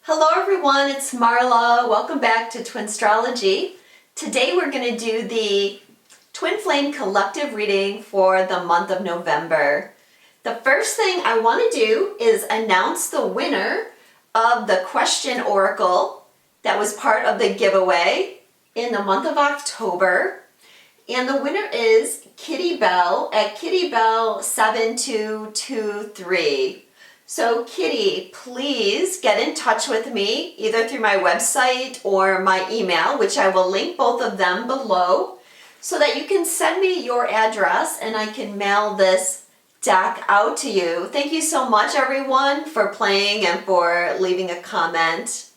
Hello everyone, it's Marla. Welcome back to Twinstrology. Today we're going to do the Twin Flame Collective reading for the month of November. The first thing I want to do is announce the winner of the question oracle that was part of the giveaway in the month of October. And the winner is Kitty Bell at Kitty Bell 7223. So Kitty, please get in touch with me either through my website or my email, which I will link both of them below, so that you can send me your address and I can mail this deck out to you. Thank you so much everyone for playing and for leaving a comment.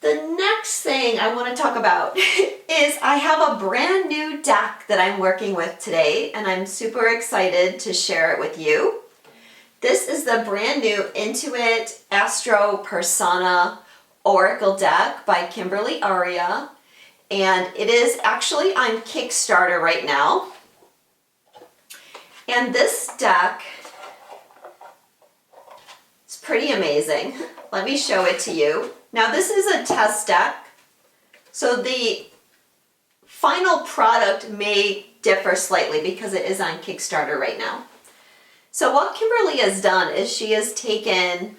The next thing I want to talk about is I have a brand new deck that I'm working with today and I'm super excited to share it with you. This is the brand new Intuit ASTRO PERSONA Oracle deck by Kimberly Aria, and it is actually on Kickstarter right now. And this deck is pretty amazing. Let me show it to you. Now this is a test deck, so the final product may differ slightly because it is on Kickstarter right now. So what Kimberly has done is she has taken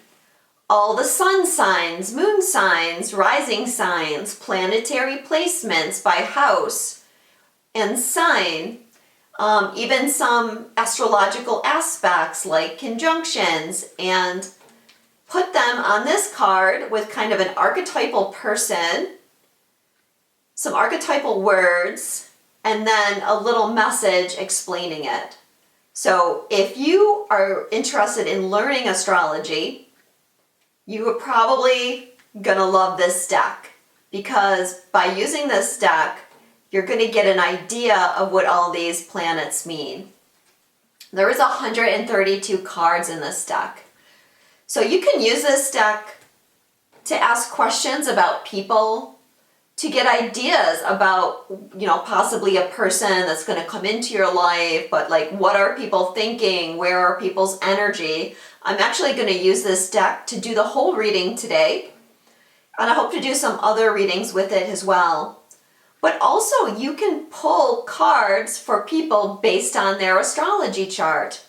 all the sun signs, moon signs, rising signs, planetary placements by house and sign, even some astrological aspects like conjunctions, and put them on this card with kind of an archetypal person, some archetypal words, and then a little message explaining it. So if you are interested in learning astrology, you are probably going to love this deck, because by using this deck, you're going to get an idea of what all these planets mean. There is 132 cards in this deck. So you can use this deck to ask questions about people, to get ideas about, possibly a person that's going to come into your life, but like, what are people thinking? Where are people's energy? I'm actually going to use this deck to do the whole reading today, and I hope to do some other readings with it as well. But also you can pull cards for people based on their astrology chart.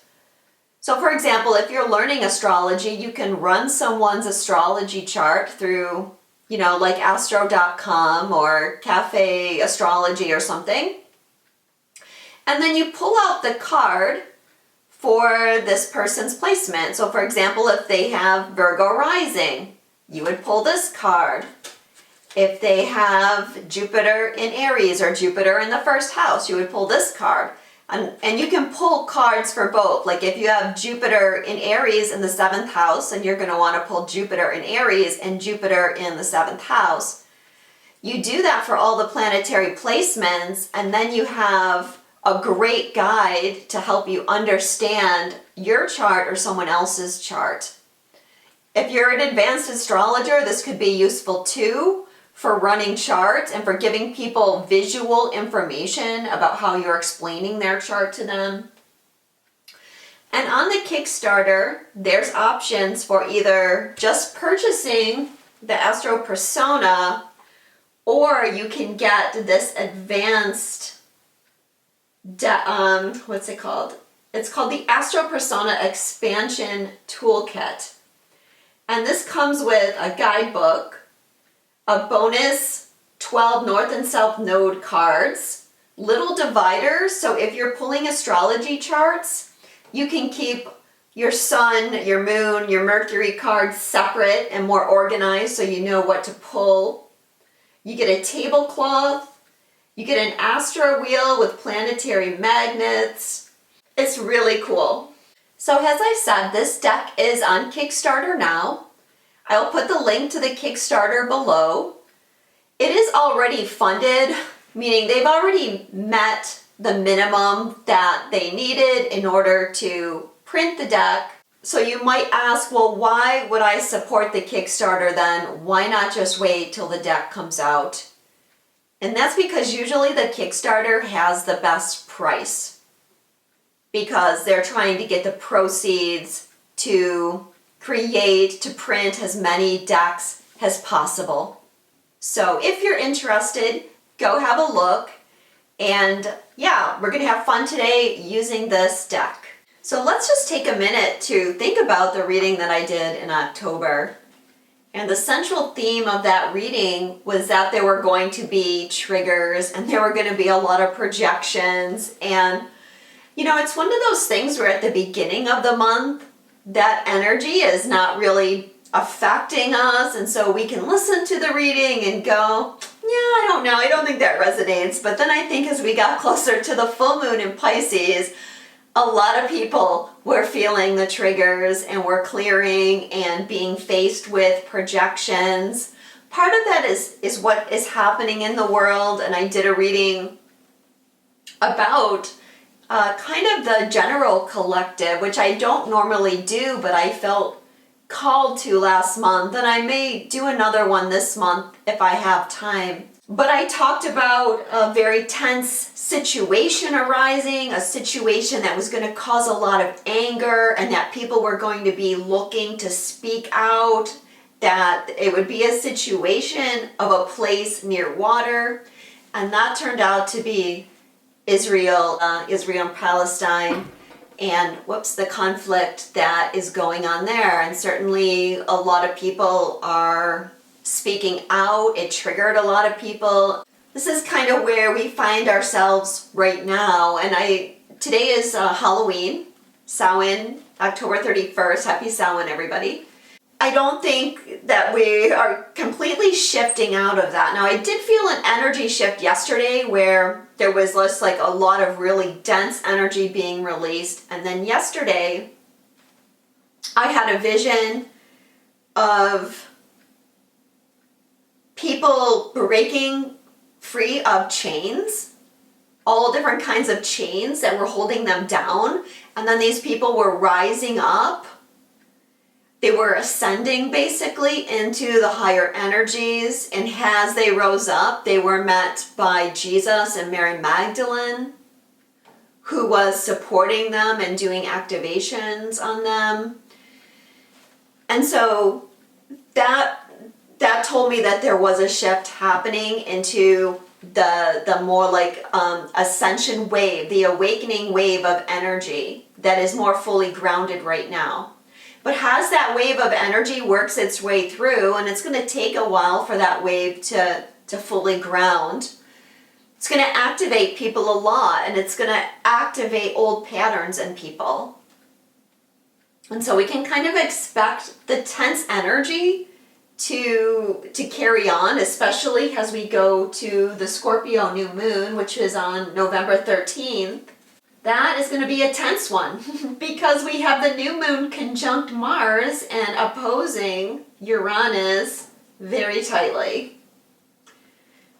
So for example, if you're learning astrology, you can run someone's astrology chart through like astro.com or Cafe Astrology or something. And then you pull out the card for this person's placement. So for example, if they have Virgo rising, you would pull this card. If they have Jupiter in Aries or Jupiter in the first house, you would pull this card. And you can pull cards for both. Like if you have Jupiter in Aries in the 7th house, and you're going to want to pull Jupiter in Aries and Jupiter in the 7th house. You do that for all the planetary placements, and then you have a great guide to help you understand your chart or someone else's chart. If you're an advanced astrologer, this could be useful too, for running charts and for giving people visual information about how you're explaining their chart to them. And on the Kickstarter, there's options for either just purchasing the ASTRO Persona, or you can get this advanced, what's it called? It's called the ASTRO Persona Expansion Toolkit. And this comes with a guidebook, a bonus 12 North and South Node cards, little dividers, so if you're pulling astrology charts, you can keep your sun, your moon, your Mercury cards separate and more organized so you know what to pull. You get a tablecloth, you get an astro wheel with planetary magnets. It's really cool. So as I said, this deck is on Kickstarter now. I'll put the link to the Kickstarter below. It is already funded, meaning they've already met the minimum that they needed in order to print the deck. So you might ask, well, why would I support the Kickstarter then? Why not just wait till the deck comes out? And that's because usually the Kickstarter has the best price, because they're trying to get the proceeds to print as many decks as possible. So if you're interested, go have a look. And yeah, we're going to have fun today using this deck. So let's just take a minute to think about the reading that I did in October. And the central theme of that reading was that there were going to be triggers and there were going to be a lot of projections. And, you know, it's one of those things where at the beginning of the month, that energy is not really affecting us. And so we can listen to the reading and go, yeah, I don't know, I don't think that resonates. But then I think as we got closer to the full moon in Pisces, a lot of people were feeling the triggers and were clearing and being faced with projections. Part of that is what is happening in the world. And I did a reading about kind of the general collective, which I don't normally do, but I felt called to last month. And I may do another one this month if I have time. But I talked about a very tense situation arising, a situation that was going to cause a lot of anger and that people were going to be looking to speak out, that it would be a situation of a place near water. And that turned out to be Israel and Palestine, and the conflict that is going on there. And certainly a lot of people are speaking out. It triggered a lot of people. This is kind of where we find ourselves right now. And today is Halloween, Samhain, October 31st. Happy Samhain, everybody. I don't think that we are completely shifting out of that. Now, I did feel an energy shift yesterday where there was just like a lot of really dense energy being released. And then yesterday, I had a vision of people breaking free of chains, all different kinds of chains that were holding them down. And then these people were rising up. They were ascending basically into the higher energies. And as they rose up, they were met by Jesus and Mary Magdalene, who was supporting them and doing activations on them. And so that told me that there was a shift happening into the more like ascension wave, the awakening wave of energy that is more fully grounded right now. But as that wave of energy works its way through, and it's going to take a while for that wave to fully ground, it's going to activate people a lot, and it's going to activate old patterns in people. And so we can kind of expect the tense energy to carry on, especially as we go to the Scorpio new moon, which is on November 13th. That is going to be a tense one because we have the new moon conjunct Mars and opposing Uranus very tightly.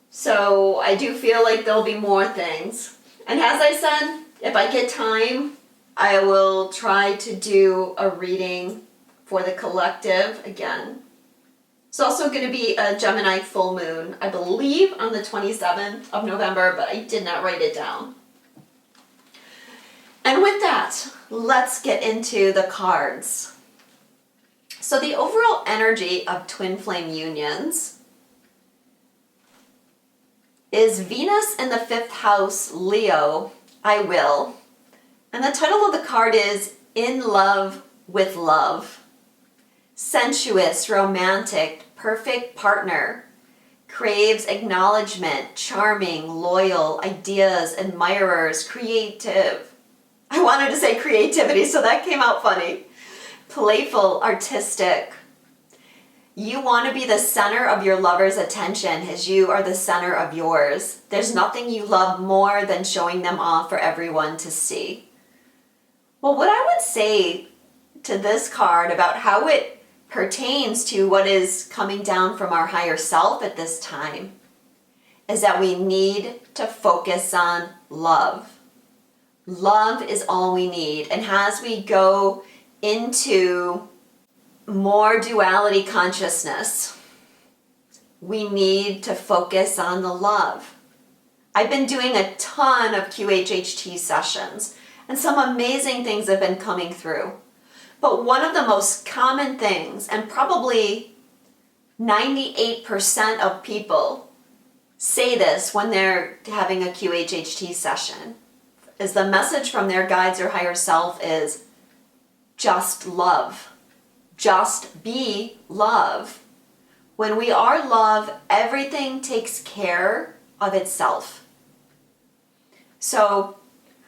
So I do feel like there'll be more things. And as I said, if I get time, I will try to do a reading for the collective again. It's also going to be a Gemini full moon, I believe on the 27th of November, but I did not write it down. And with that, let's get into the cards. So the overall energy of twin flame unions is Venus in the 5th house, Leo, I will. And the title of the card is In Love with Love. Sensuous, romantic, perfect partner. Craves acknowledgement, charming, loyal, ideas, admirers, creative. I wanted to say creativity, so that came out funny. Playful, artistic. You want to be the center of your lover's attention as you are the center of yours. There's nothing you love more than showing them off for everyone to see. Well, what I would say to this card about how it pertains to what is coming down from our higher self at this time is that we need to focus on love. Love is all we need. And as we go into more duality consciousness, we need to focus on the love. I've been doing a ton of QHHT sessions, and some amazing things have been coming through. But one of the most common things, and probably 98% of people say this when they're having a QHHT session, is the message from their guides or higher self is just love. Just be love. When we are love, everything takes care of itself. So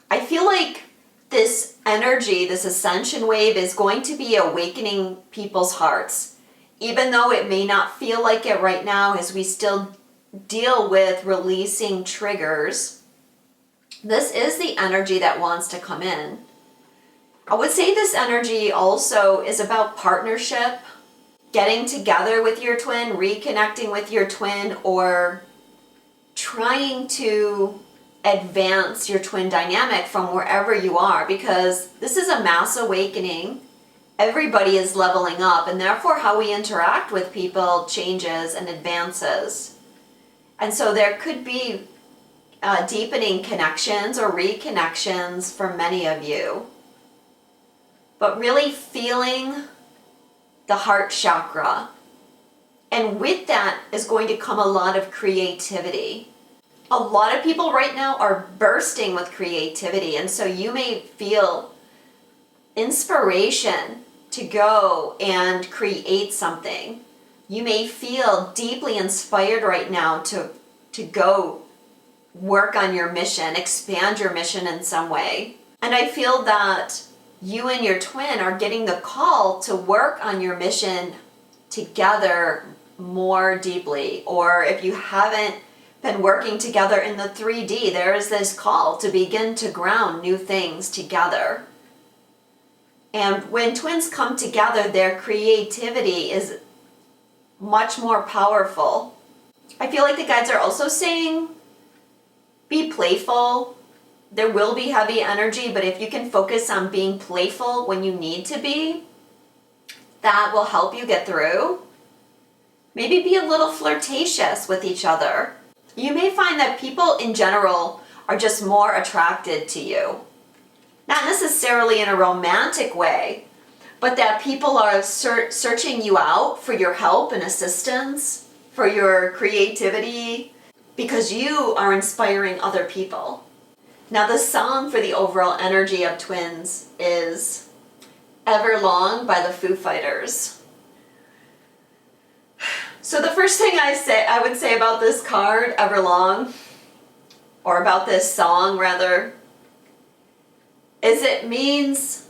I feel like this energy, this ascension wave is going to be awakening people's hearts. Even though it may not feel like it right now as we still deal with releasing triggers, this is the energy that wants to come in. I would say this energy also is about partnership, getting together with your twin, reconnecting with your twin, or trying to advance your twin dynamic from wherever you are, because this is a mass awakening. Everybody is leveling up, and therefore how we interact with people changes and advances. And so there could be deepening connections or reconnections for many of you. But really feeling the heart chakra. And with that is going to come a lot of creativity. A lot of people right now are bursting with creativity, and so you may feel inspiration to go and create something. You may feel deeply inspired right now to go work on your mission, expand your mission in some way. And I feel that you and your twin are getting the call to work on your mission together more deeply. Or if you haven't been working together in the 3D, there is this call to begin to ground new things together. And when twins come together, their creativity is much more powerful. I feel like the guides are also saying, be playful. There will be heavy energy, but if you can focus on being playful when you need to be, that will help you get through. Maybe be a little flirtatious with each other. You may find that people in general are just more attracted to you. Not necessarily in a romantic way, but that people are searching you out for your help and assistance, for your creativity, because you are inspiring other people. Now the song for the overall energy of twins is Everlong by the Foo Fighters. So the first thing I would say about this card, Everlong, or about this song rather, is it means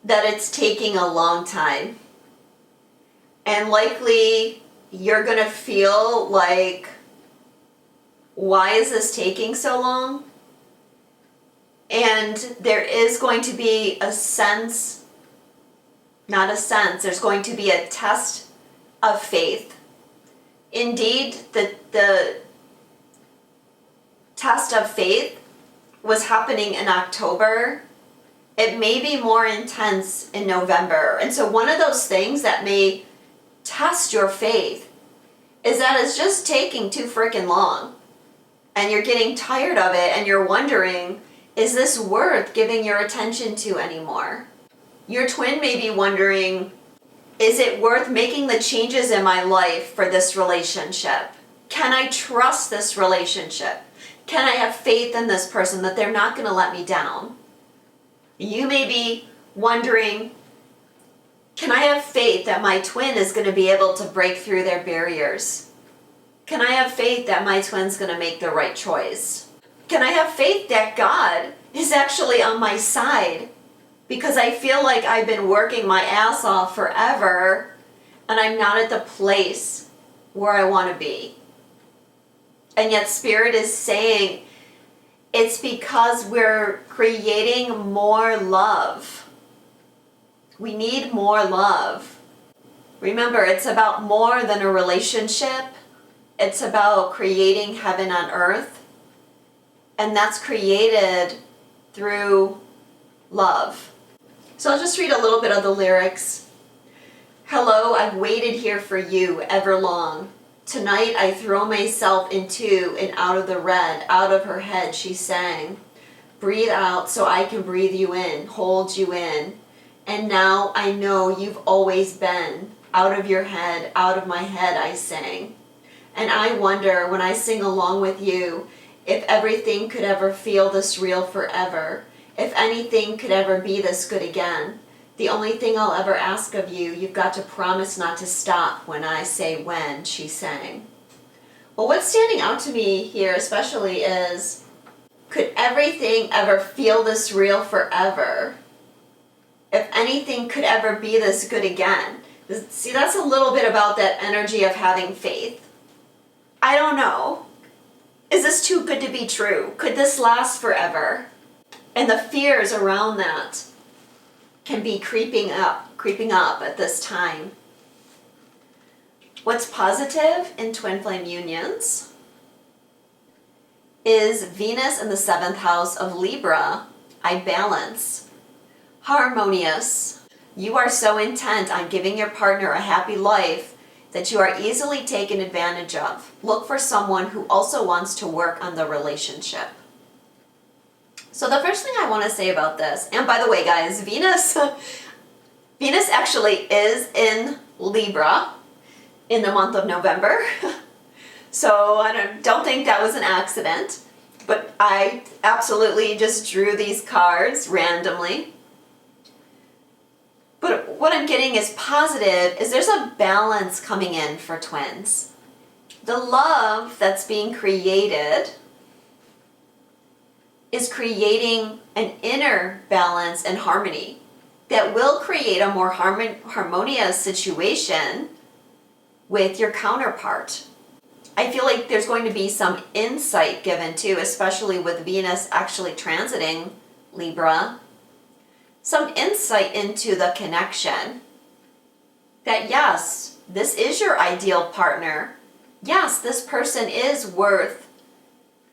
that it's taking a long time. And likely you're gonna feel like, why is this taking so long? And there is going to be there's going to be a test of faith. Indeed, the test of faith was happening in October. It may be more intense in November. And so one of those things that may test your faith is that it's just taking too freaking long. And you're getting tired of it and you're wondering, is this worth giving your attention to anymore? Your twin may be wondering, is it worth making the changes in my life for this relationship? Can I trust this relationship? Can I have faith in this person that they're not going to let me down? You may be wondering, can I have faith that my twin is going to be able to break through their barriers? Can I have faith that my twin's going to make the right choice? Can I have faith that God is actually on my side? Because I feel like I've been working my ass off forever and I'm not at the place where I want to be. And yet Spirit is saying it's because we're creating more love. We need more love. Remember, it's about more than a relationship. It's about creating heaven on earth. And that's created through love. So I'll just read a little bit of the lyrics. Hello, I've waited here for you everlong. Tonight I throw myself into and out of the red. Out of her head she sang. Breathe out so I can breathe you in, hold you in. And now I know you've always been out of your head, out of my head, I sang. And I wonder, when I sing along with you, if everything could ever feel this real forever, if anything could ever be this good again. The only thing I'll ever ask of you, you've got to promise not to stop when I say when, she sang. Well, what's standing out to me here especially is, could everything ever feel this real forever? If anything could ever be this good again. See, that's a little bit about that energy of having faith. I don't know. Is this too good to be true? Could this last forever? And the fears around that can be creeping up at this time. What's positive in twin flame unions is Venus in the 7th house of Libra. I balance. Harmonious. You are so intent on giving your partner a happy life that you are easily taken advantage of. Look for someone who also wants to work on the relationship. So the first thing I want to say about this, and by the way guys, Venus actually is in Libra in the month of November. So I don't think that was an accident, but I absolutely just drew these cards randomly. But what I'm getting is positive, is there's a balance coming in for twins. The love that's being created is creating an inner balance and harmony that will create a more harmonious situation with your counterpart. I feel like there's going to be some insight given too, especially with Venus actually transiting Libra. Some insight into the connection. That yes, this is your ideal partner. Yes, this person is worth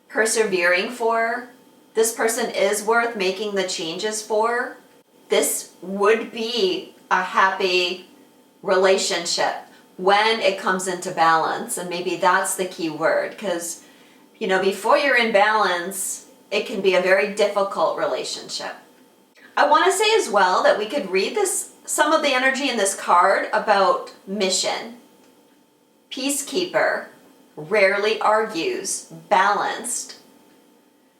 persevering for. This person is worth making the changes for. This would be a happy relationship when it comes into balance. And maybe that's the key word, because, you know, before you're in balance, it can be a very difficult relationship. I want to say as well that we could read some of the energy in this card about mission. Peacekeeper, rarely argues, balanced.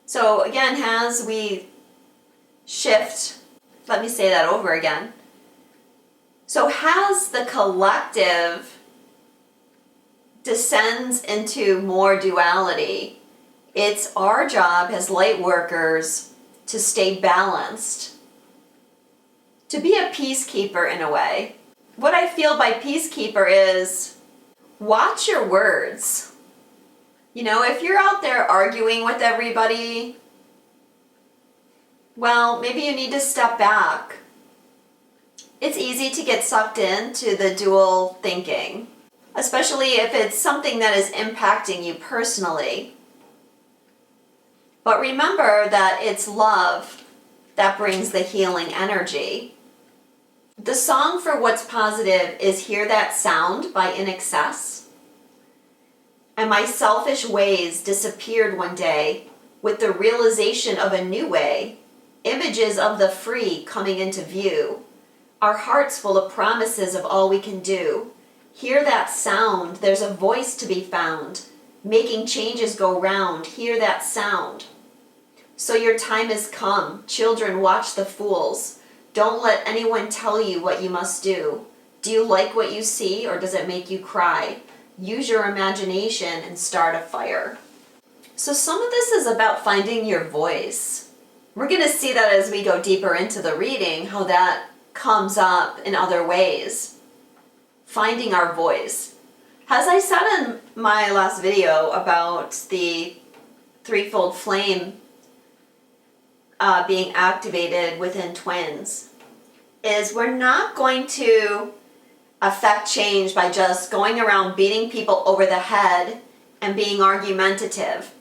So again, as we shift, let me say that over again. So as the collective descends into more duality, it's our job as light workers to stay balanced. To be a peacekeeper in a way. What I feel by peacekeeper is watch your words. You know, if you're out there arguing with everybody, well, maybe you need to step back. It's easy to get sucked into the dual thinking, especially if it's something that is impacting you personally. But remember that it's love that brings the healing energy. The song for what's positive is Hear That Sound by In Excess. And my selfish ways disappeared one day with the realization of a new way, images of the free coming into view, our hearts full of promises of all we can do. Hear that sound, there's a voice to be found, making changes go round, hear that sound. So your time has come, children watch the fools. Don't let anyone tell you what you must do. Do you like what you see or does it make you cry? Use your imagination and start a fire. So some of this is about finding your voice. We're going to see that as we go deeper into the reading, how that comes up in other ways. Finding our voice. As I said in my last video about the threefold flame being activated within twins, is we're not going to affect change by just going around beating people over the head and being argumentative.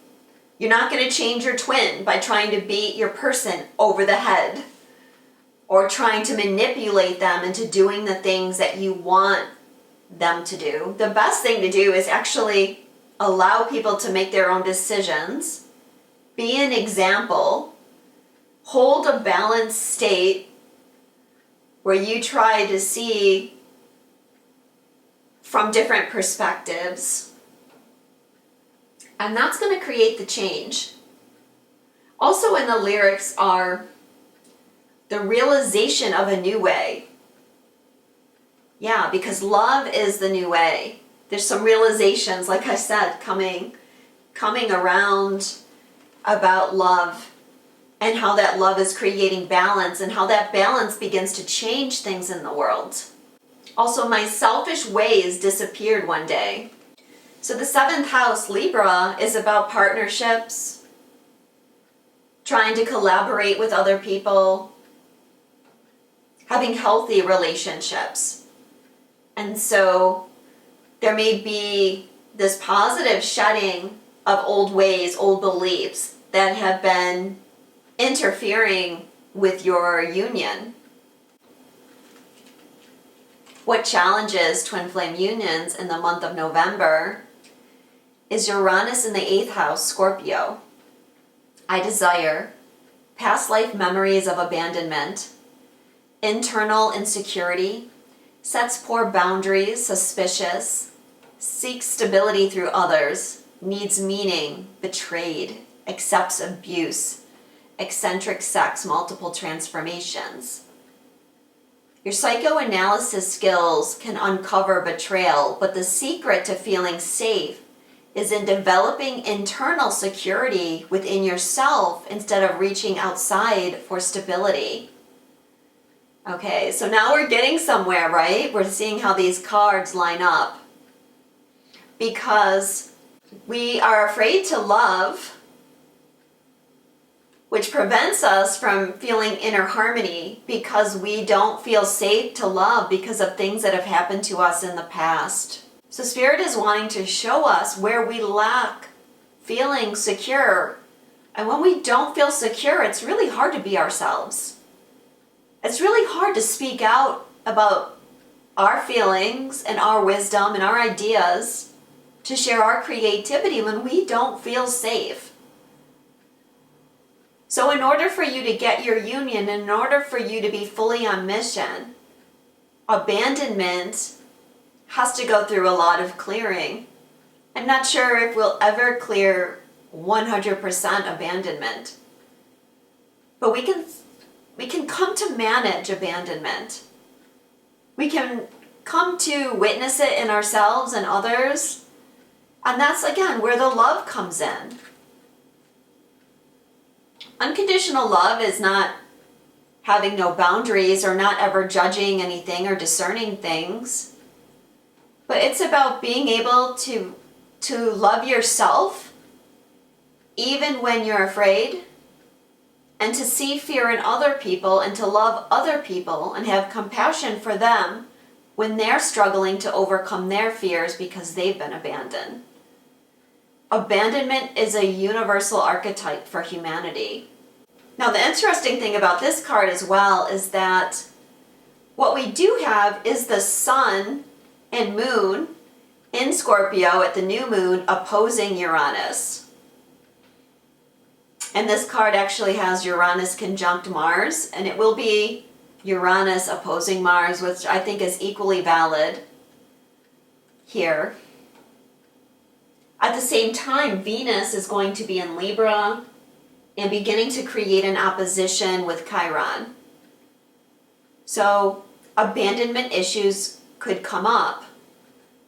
You're not going to change your twin by trying to beat your person over the head or trying to manipulate them into doing the things that you want them to do. The best thing to do is actually allow people to make their own decisions, be an example, hold a balanced state where you try to see from different perspectives. And that's going to create the change. Also in the lyrics are the realization of a new way. Yeah, because love is the new way. There's some realizations, like I said, coming around about love and how that love is creating balance and how that balance begins to change things in the world. Also, my selfish ways disappeared one day. So the 7th house, Libra, is about partnerships, trying to collaborate with other people, having healthy relationships. And so there may be this positive shedding of old ways, old beliefs that have been interfering with your union. What challenges twin flame unions in the month of November is Uranus in the 8th house, Scorpio. I desire past life memories of abandonment, internal insecurity, sets poor boundaries, suspicious, seeks stability through others, needs meaning, betrayed, accepts abuse, eccentric sex, multiple transformations. Your psychoanalysis skills can uncover betrayal, but the secret to feeling safe is in developing internal security within yourself instead of reaching outside for stability. Okay, so now we're getting somewhere, right? We're seeing how these cards line up. Because we are afraid to love, which prevents us from feeling inner harmony because we don't feel safe to love because of things that have happened to us in the past. So Spirit is wanting to show us where we lack feeling secure. And when we don't feel secure, it's really hard to be ourselves. It's really hard to speak out about our feelings and our wisdom and our ideas, to share our creativity when we don't feel safe. So in order for you to get your union, in order for you to be fully on mission, abandonment has to go through a lot of clearing. I'm not sure if we'll ever clear 100% abandonment. But we can come to manage abandonment. We can come to witness it in ourselves and others. And that's, again, where the love comes in. Unconditional love is not having no boundaries or not ever judging anything or discerning things. But it's about being able to love yourself even when you're afraid, and to see fear in other people and to love other people and have compassion for them when they're struggling to overcome their fears because they've been abandoned. Abandonment is a universal archetype for humanity. Now, the interesting thing about this card as well is that what we do have is the sun and moon in Scorpio at the new moon opposing Uranus. And this card actually has Uranus conjunct Mars, and it will be Uranus opposing Mars, which I think is equally valid here. At the same time, Venus is going to be in Libra and beginning to create an opposition with Chiron. So abandonment issues could come up.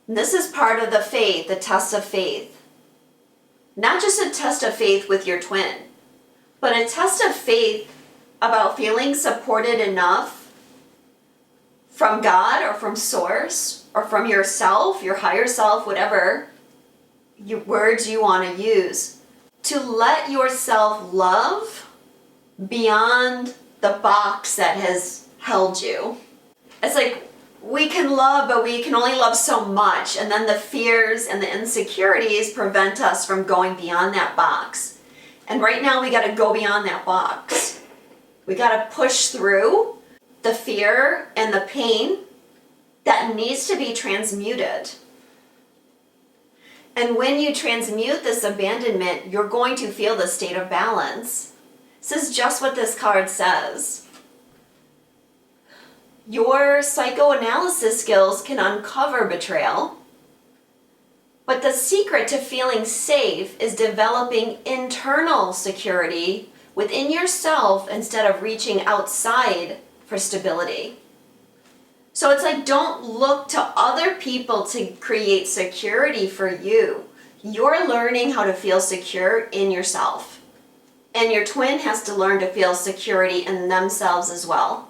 And this is part of the faith, the test of faith. Not just a test of faith with your twin, but a test of faith about feeling supported enough from God or from Source or from yourself, your higher self, whatever words you want to use, to let yourself love beyond the box that has held you. It's like we can love, but we can only love so much, and then the fears and the insecurities prevent us from going beyond that box. And right now we got to go beyond that box. We got to push through the fear and the pain that needs to be transmuted. And when you transmute this abandonment, you're going to feel the state of balance. This is just what this card says. Your psychoanalysis skills can uncover betrayal, but the secret to feeling safe is developing internal security within yourself instead of reaching outside for stability. So it's like, don't look to other people to create security for you. You're learning how to feel secure in yourself. And your twin has to learn to feel security in themselves as well.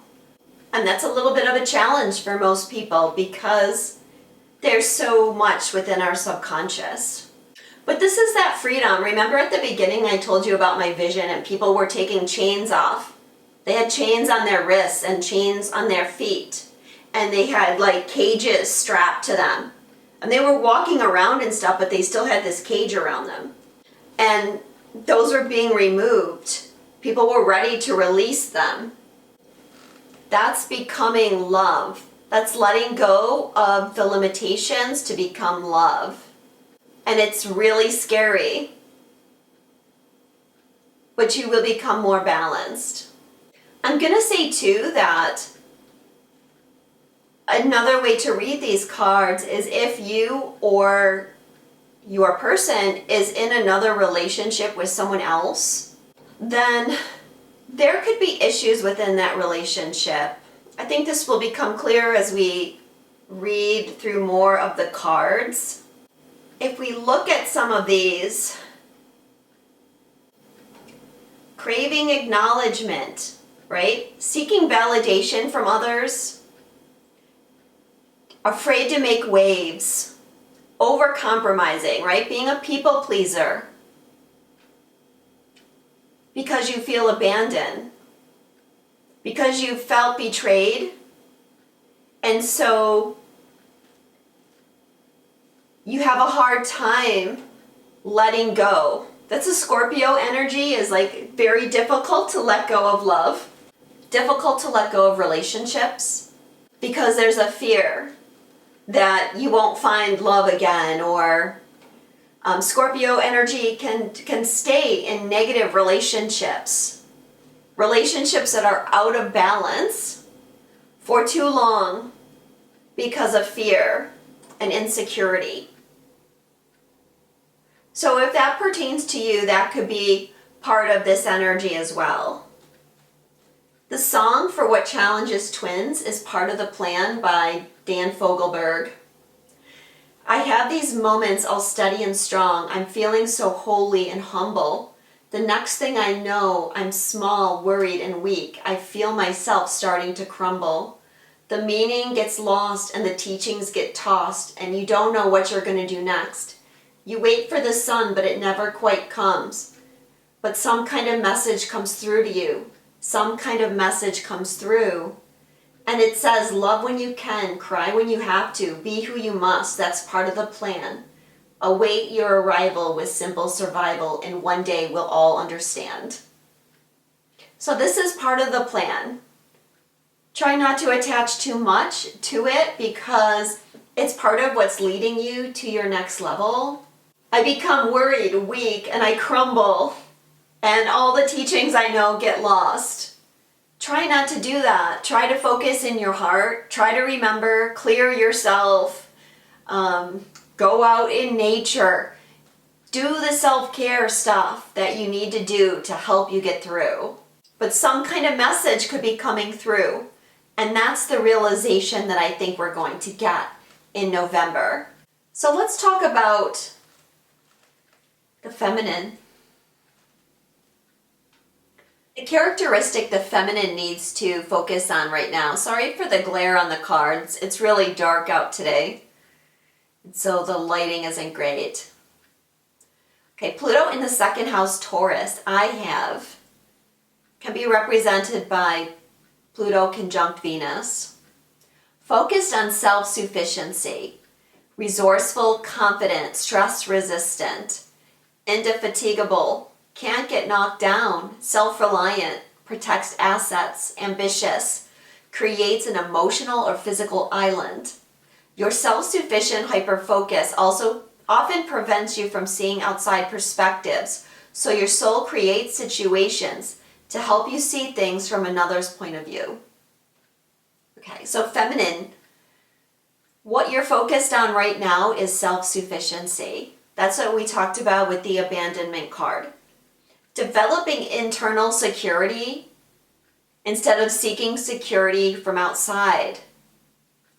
And that's a little bit of a challenge for most people because there's so much within our subconscious. But this is that freedom. Remember at the beginning I told you about my vision and people were taking chains off. They had chains on their wrists and chains on their feet. And they had like cages strapped to them. And they were walking around and stuff, but they still had this cage around them. And those were being removed. People were ready to release them. That's becoming love. That's letting go of the limitations to become love. And it's really scary. But you will become more balanced. I'm going to say too that another way to read these cards is if you or your person is in another relationship with someone else, then there could be issues within that relationship. I think this will become clear as we read through more of the cards. If we look at some of these, craving acknowledgement, right? Seeking validation from others, afraid to make waves, over-compromising, right? Being a people pleaser because you feel abandoned, because you felt betrayed, and so you have a hard time letting go. That's a Scorpio energy, is like very difficult to let go of love, difficult to let go of relationships, because there's a fear that you won't find love again, or Scorpio energy can stay in negative relationships that are out of balance for too long because of fear and insecurity. So if that pertains to you, that could be part of this energy as well. The song for What Challenges Twins is part of the plan by Dan Fogelberg. I have these moments all steady and strong. I'm feeling so holy and humble. The next thing I know, I'm small, worried, and weak. I feel myself starting to crumble. The meaning gets lost and the teachings get tossed, and you don't know what you're going to do next. You wait for the sun, but it never quite comes. But some kind of message comes through to you. Some kind of message comes through. And it says, love when you can, cry when you have to, be who you must. That's part of the plan. Await your arrival with simple survival, and one day we'll all understand. So this is part of the plan. Try not to attach too much to it because it's part of what's leading you to your next level. I become worried, weak, and I crumble, and all the teachings I know get lost. Try not to do that. Try to focus in your heart. Try to remember, clear yourself, go out in nature. Do the self-care stuff that you need to do to help you get through. But some kind of message could be coming through. And that's the realization that I think we're going to get in November. So let's talk about the feminine. The characteristic the feminine needs to focus on right now. Sorry for the glare on the cards. It's really dark out today, so the lighting isn't great. Okay, Pluto in the second house, Taurus, can be represented by Pluto conjunct Venus. Focused on self-sufficiency, resourceful, confident, stress-resistant, indefatigable, can't get knocked down, self-reliant, protects assets, ambitious, creates an emotional or physical island. Your self-sufficient hyper-focus also often prevents you from seeing outside perspectives, so your soul creates situations to help you see things from another's point of view. Okay, so feminine, what you're focused on right now is self-sufficiency. That's what we talked about with the abandonment card. Developing internal security instead of seeking security from outside.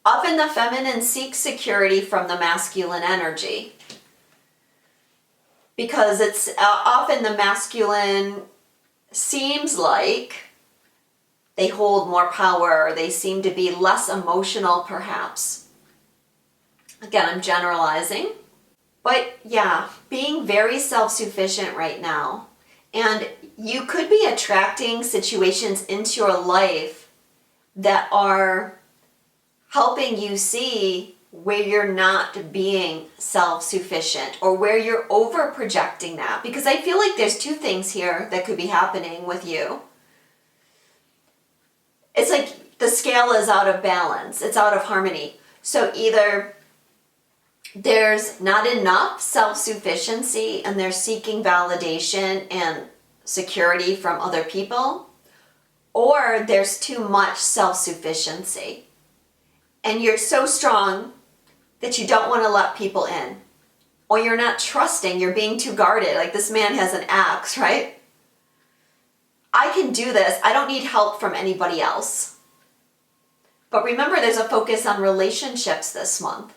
Often the feminine seeks security from the masculine energy, because it's often the masculine seems like they hold more power, they seem to be less emotional perhaps. Again, I'm generalizing. But yeah, being very self-sufficient right now. And you could be attracting situations into your life that are helping you see where you're not being self-sufficient or where you're over-projecting that. Because I feel like there's two things here that could be happening with you. It's like the scale is out of balance. It's out of harmony. So either there's not enough self-sufficiency and they're seeking validation and security from other people, or there's too much self-sufficiency and you're so strong that you don't want to let people in, or you're not trusting, you're being too guarded. Like this man has an axe, right? I can do this. I don't need help from anybody else. But remember, there's a focus on relationships this month.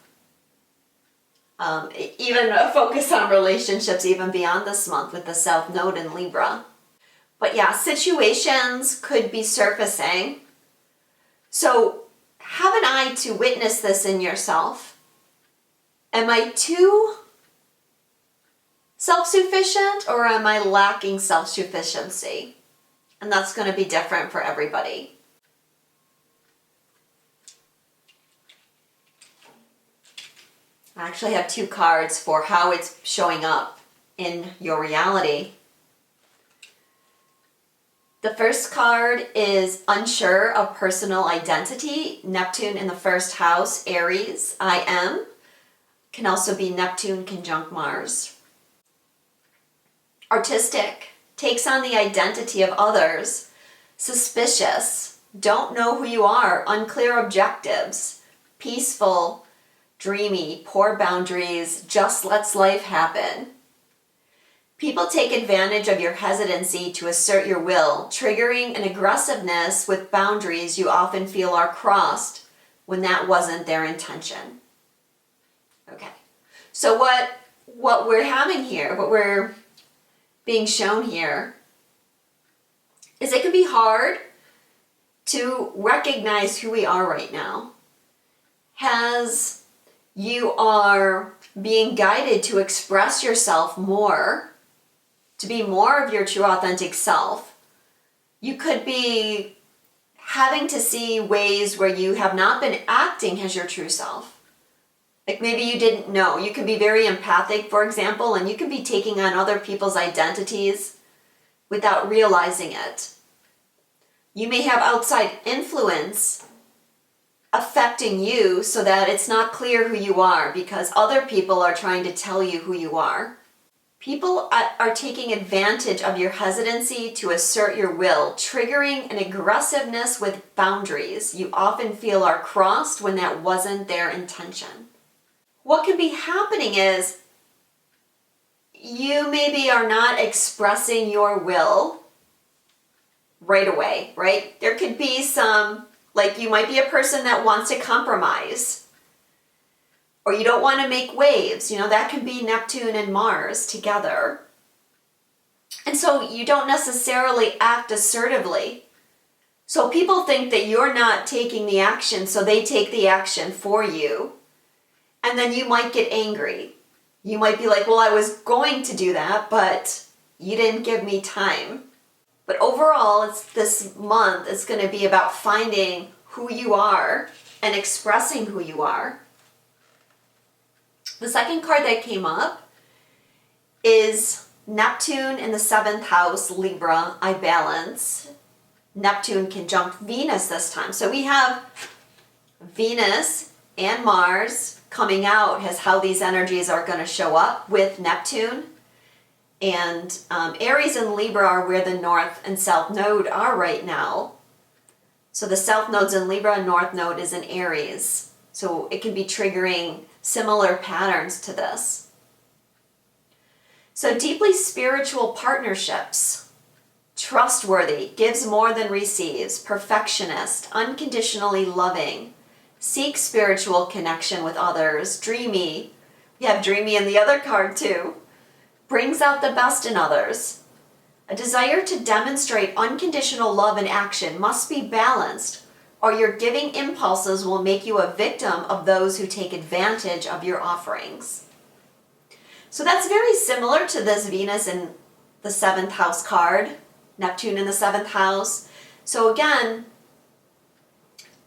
Even a focus on relationships even beyond this month with the South Node in Libra. But yeah, situations could be surfacing. So have an eye to witness this in yourself. Am I too self-sufficient or am I lacking self-sufficiency? And that's going to be different for everybody. I actually have two cards for how it's showing up in your reality. The first card is unsure of personal identity. Neptune in the first house, Aries, I am. Can also be Neptune conjunct Mars. Artistic, takes on the identity of others. Suspicious, don't know who you are, unclear objectives. Peaceful, dreamy, poor boundaries, just lets life happen. People take advantage of your hesitancy to assert your will, triggering an aggressiveness with boundaries you often feel are crossed when that wasn't their intention. Okay, so what we're having here, what we're being shown here, is it can be hard to recognize who we are right now. As you are being guided to express yourself more, to be more of your true authentic self, you could be having to see ways where you have not been acting as your true self. Like maybe you didn't know. You could be very empathic, for example, and you could be taking on other people's identities without realizing it. You may have outside influence affecting you so that it's not clear who you are because other people are trying to tell you who you are. People are taking advantage of your hesitancy to assert your will, triggering an aggressiveness with boundaries you often feel are crossed when that wasn't their intention. What could be happening is you maybe are not expressing your will right away, right? There could be some, like you might be a person that wants to compromise, or you don't want to make waves. You know, that could be Neptune and Mars together. And so you don't necessarily act assertively. So people think that you're not taking the action, so they take the action for you. And then you might get angry. You might be like, well, I was going to do that, but you didn't give me time. But overall, this month is going to be about finding who you are and expressing who you are. The second card that came up is Neptune in the 7th house, Libra, I balance. Neptune conjunct Venus this time. So we have Venus and Mars coming out as how these energies are going to show up with Neptune. And Aries and Libra are where the North and South Node are right now. So the south node's in Libra, north node is in Aries. So it can be triggering similar patterns to this. So deeply spiritual partnerships, trustworthy, gives more than receives, perfectionist, unconditionally loving, seeks spiritual connection with others, dreamy. We have dreamy in the other card too. Brings out the best in others. A desire to demonstrate unconditional love in action must be balanced, or your giving impulses will make you a victim of those who take advantage of your offerings. So that's very similar to this Venus in the 7th house card, Neptune in the 7th house. So again,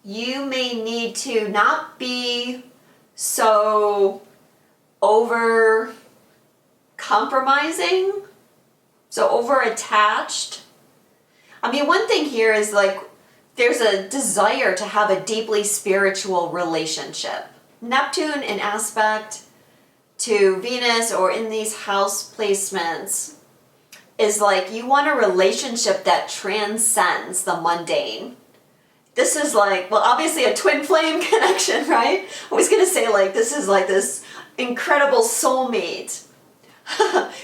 you may need to not be so over compromising, so over attached. I mean, one thing here is like there's a desire to have a deeply spiritual relationship. Neptune in aspect to Venus or in these house placements is like you want a relationship that transcends the mundane. This is like, well, obviously a twin flame connection, right? I was going to say like this is like this incredible soulmate.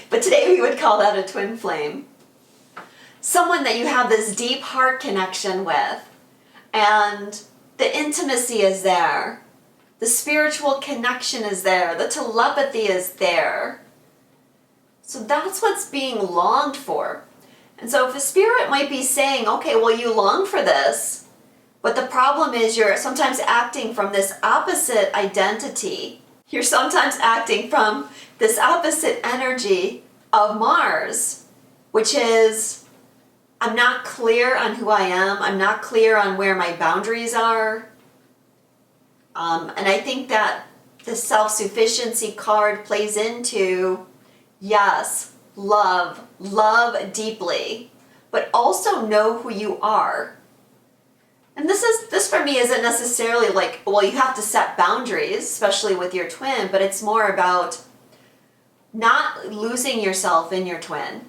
But today we would call that a twin flame. Someone that you have this deep heart connection with, and the intimacy is there. The spiritual connection is there. The telepathy is there. So that's what's being longed for. And so if a spirit might be saying, okay, well, you long for this, but the problem is you're sometimes acting from this opposite identity. You're sometimes acting from this opposite energy of Mars, which is, I'm not clear on who I am. I'm not clear on where my boundaries are. And I think that the self-sufficiency card plays into, yes, love deeply, but also know who you are. And this for me isn't necessarily like, well, you have to set boundaries, especially with your twin, but it's more about not losing yourself in your twin,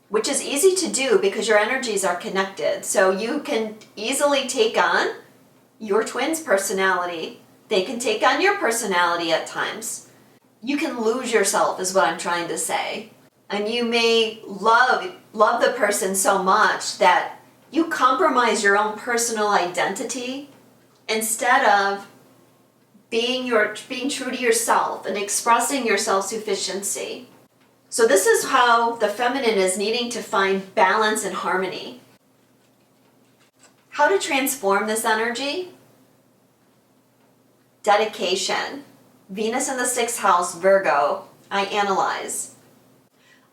which is easy to do because your energies are connected. So you can easily take on your twin's personality. They can take on your personality at times. You can lose yourself is what I'm trying to say. And you may love the person so much that you compromise your own personal identity instead of being true to yourself and expressing your self-sufficiency. So this is how the feminine is needing to find balance and harmony. How to transform this energy? Dedication. Venus in the 6th house, Virgo. I analyze.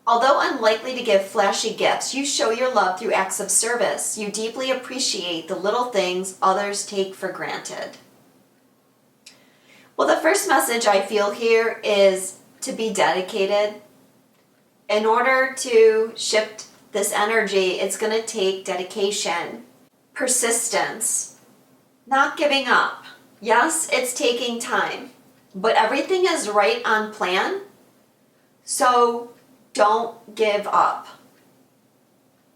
Although unlikely to give flashy gifts, you show your love through acts of service. You deeply appreciate the little things others take for granted. Well, the first message I feel here is to be dedicated. In order to shift this energy, it's going to take dedication, persistence, not giving up. Yes, it's taking time, but everything is right on plan. So don't give up.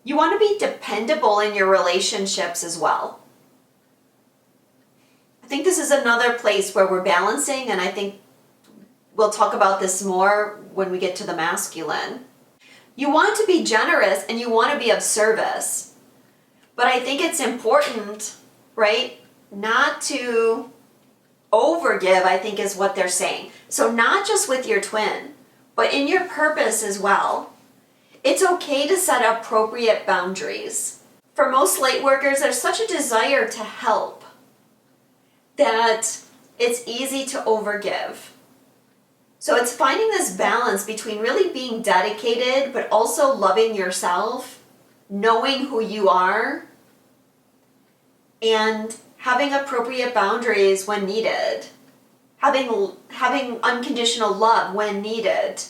You want to be dependable in your relationships as well. I think this is another place where we're balancing, and I think we'll talk about this more when we get to the masculine. You want to be generous and you want to be of service. But I think it's important, right, not to overgive, I think is what they're saying. So not just with your twin, but in your purpose as well. It's okay to set appropriate boundaries. For most light workers, there's such a desire to help that it's easy to overgive. So it's finding this balance between really being dedicated, but also loving yourself, knowing who you are, and having appropriate boundaries when needed, having unconditional love when needed,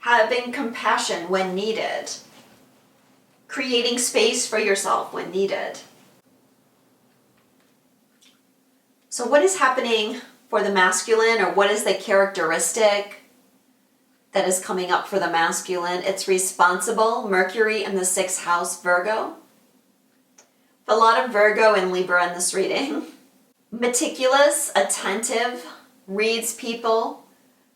having compassion when needed, creating space for yourself when needed. So what is happening for the masculine, or what is the characteristic that is coming up for the masculine? It's responsible, Mercury in the 6th house, Virgo. A lot of Virgo and Libra in this reading. Meticulous, attentive, reads people,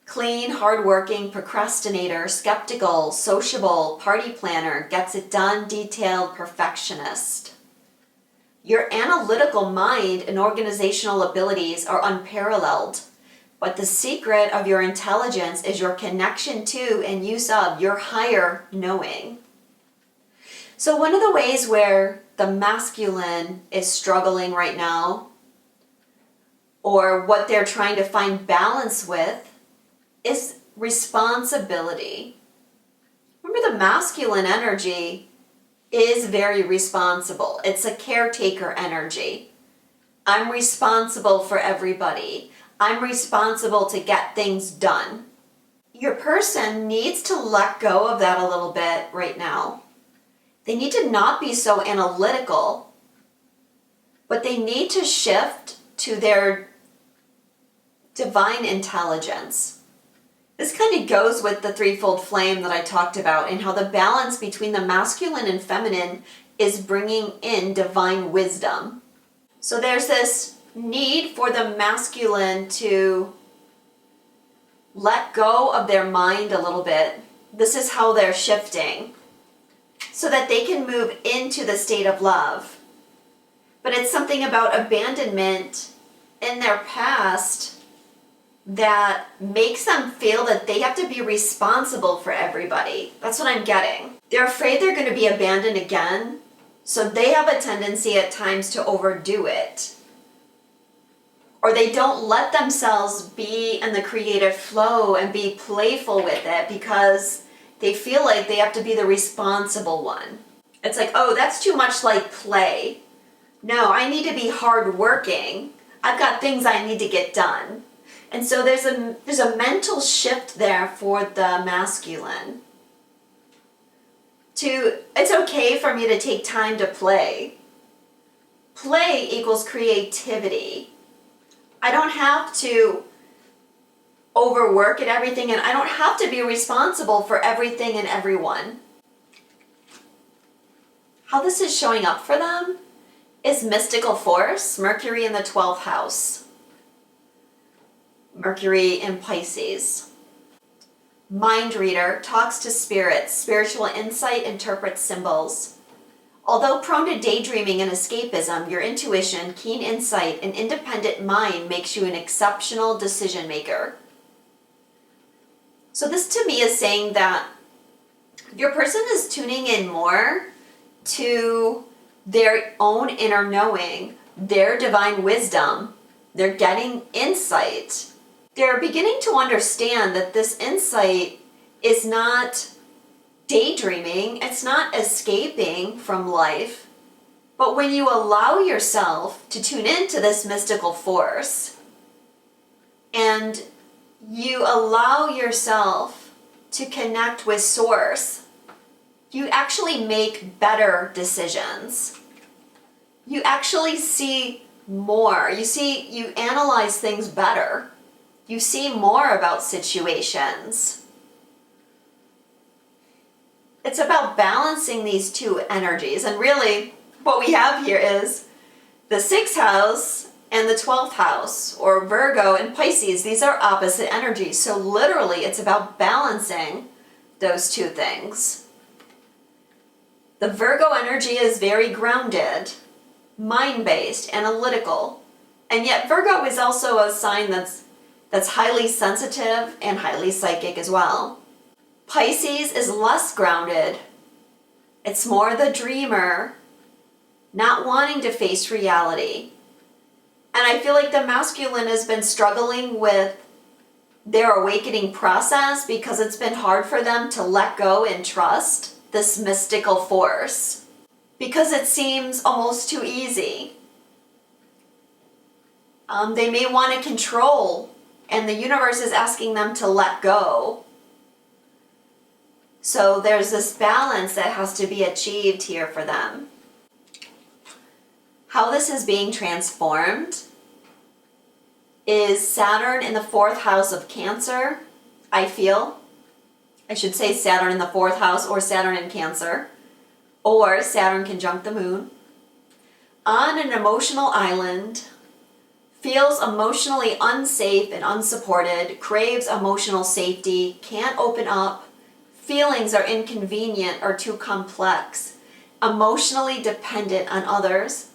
clean, hardworking, procrastinator, skeptical, sociable, party planner, gets it done, detailed, perfectionist. Your analytical mind and organizational abilities are unparalleled, but the secret of your intelligence is your connection to and use of your higher knowing. So one of the ways where the masculine is struggling right now, or what they're trying to find balance with, is responsibility. Remember, the masculine energy is very responsible. It's a caretaker energy. I'm responsible for everybody. I'm responsible to get things done. Your person needs to let go of that a little bit right now. They need to not be so analytical, but they need to shift to their divine intelligence. This kind of goes with the threefold flame that I talked about, and how the balance between the masculine and feminine is bringing in divine wisdom. So there's this need for the masculine to let go of their mind a little bit. This is how they're shifting, so that they can move into the state of love. But it's something about abandonment in their past that makes them feel that they have to be responsible for everybody. That's what I'm getting. They're afraid they're going to be abandoned again, so they have a tendency at times to overdo it. Or they don't let themselves be in the creative flow and be playful with it because they feel like they have to be the responsible one. It's like, oh, that's too much like play. No, I need to be hardworking. I've got things I need to get done. And so there's a mental shift there for the masculine. It's okay for me to take time to play. Play equals creativity. I don't have to overwork at everything, and I don't have to be responsible for everything and everyone. How this is showing up for them is mystical force, Mercury in the 12th house. Mercury in Pisces. Mind reader, talks to spirits, spiritual insight, interprets symbols. Although prone to daydreaming and escapism, your intuition, keen insight, and independent mind makes you an exceptional decision maker. So this to me is saying that your person is tuning in more to their own inner knowing, their divine wisdom. They're getting insight. They're beginning to understand that this insight is not daydreaming, it's not escaping from life, but when you allow yourself to tune into this mystical force and you allow yourself to connect with source, you actually make better decisions. You actually see more. You analyze things better. You see more about situations. It's about balancing these two energies. And really, what we have here is the 6th house and the 12th house, or Virgo and Pisces. These are opposite energies. So literally, it's about balancing those two things. The Virgo energy is very grounded, mind-based, analytical. And yet Virgo is also a sign that's highly sensitive and highly psychic as well. Pisces is less grounded. It's more the dreamer, not wanting to face reality. And I feel like the masculine has been struggling with their awakening process because it's been hard for them to let go and trust this mystical force because it seems almost too easy. They may want to control, and the universe is asking them to let go. So there's this balance that has to be achieved here for them. How this is being transformed is Saturn in the 4th house of Cancer, I feel. I should say Saturn in the 4th house or Saturn in Cancer, or Saturn conjunct the moon. On an emotional island, feels emotionally unsafe and unsupported, craves emotional safety, can't open up, feelings are inconvenient or too complex, emotionally dependent on others.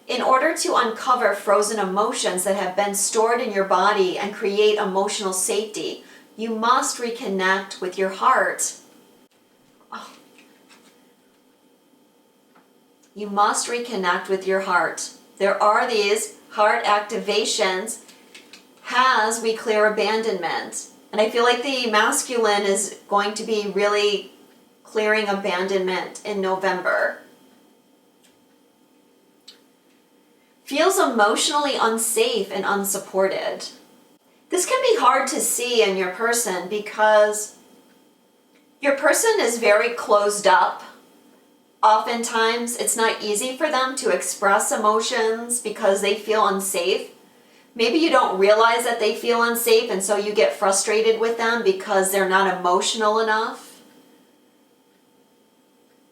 In order to uncover frozen emotions that have been stored in your body and create emotional safety, you must reconnect with your heart. You must reconnect with your heart. There are these heart activations as we clear abandonment. And I feel like the masculine is going to be really clearing abandonment in November. Feels emotionally unsafe and unsupported. This can be hard to see in your person because your person is very closed up. Oftentimes, it's not easy for them to express emotions because they feel unsafe. Maybe you don't realize that they feel unsafe, and so you get frustrated with them because they're not emotional enough.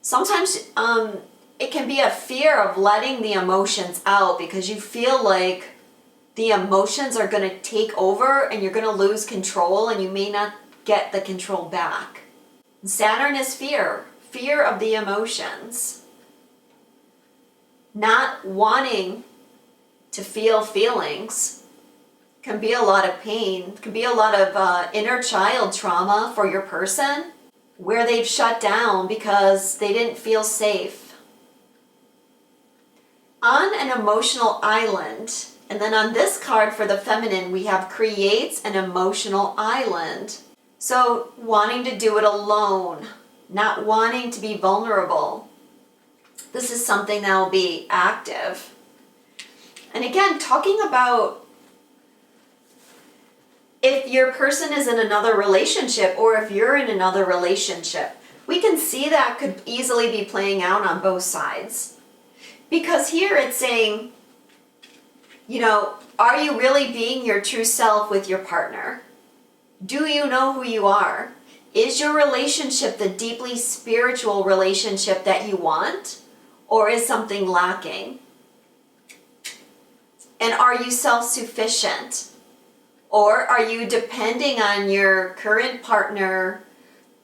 Sometimes it can be a fear of letting the emotions out because you feel like the emotions are going to take over and you're going to lose control and you may not get the control back. Saturn is fear. Fear of the emotions. Not wanting to feel feelings can be a lot of pain, can be a lot of inner child trauma for your person where they've shut down because they didn't feel safe. On an emotional island, and then on this card for the feminine, we have creates an emotional island. So wanting to do it alone, not wanting to be vulnerable. This is something that will be active. And again, talking about if your person is in another relationship or if you're in another relationship, we can see that could easily be playing out on both sides. Because here it's saying, are you really being your true self with your partner? Do you know who you are? Is your relationship the deeply spiritual relationship that you want? Or is something lacking? And are you self-sufficient? Or are you depending on your current partner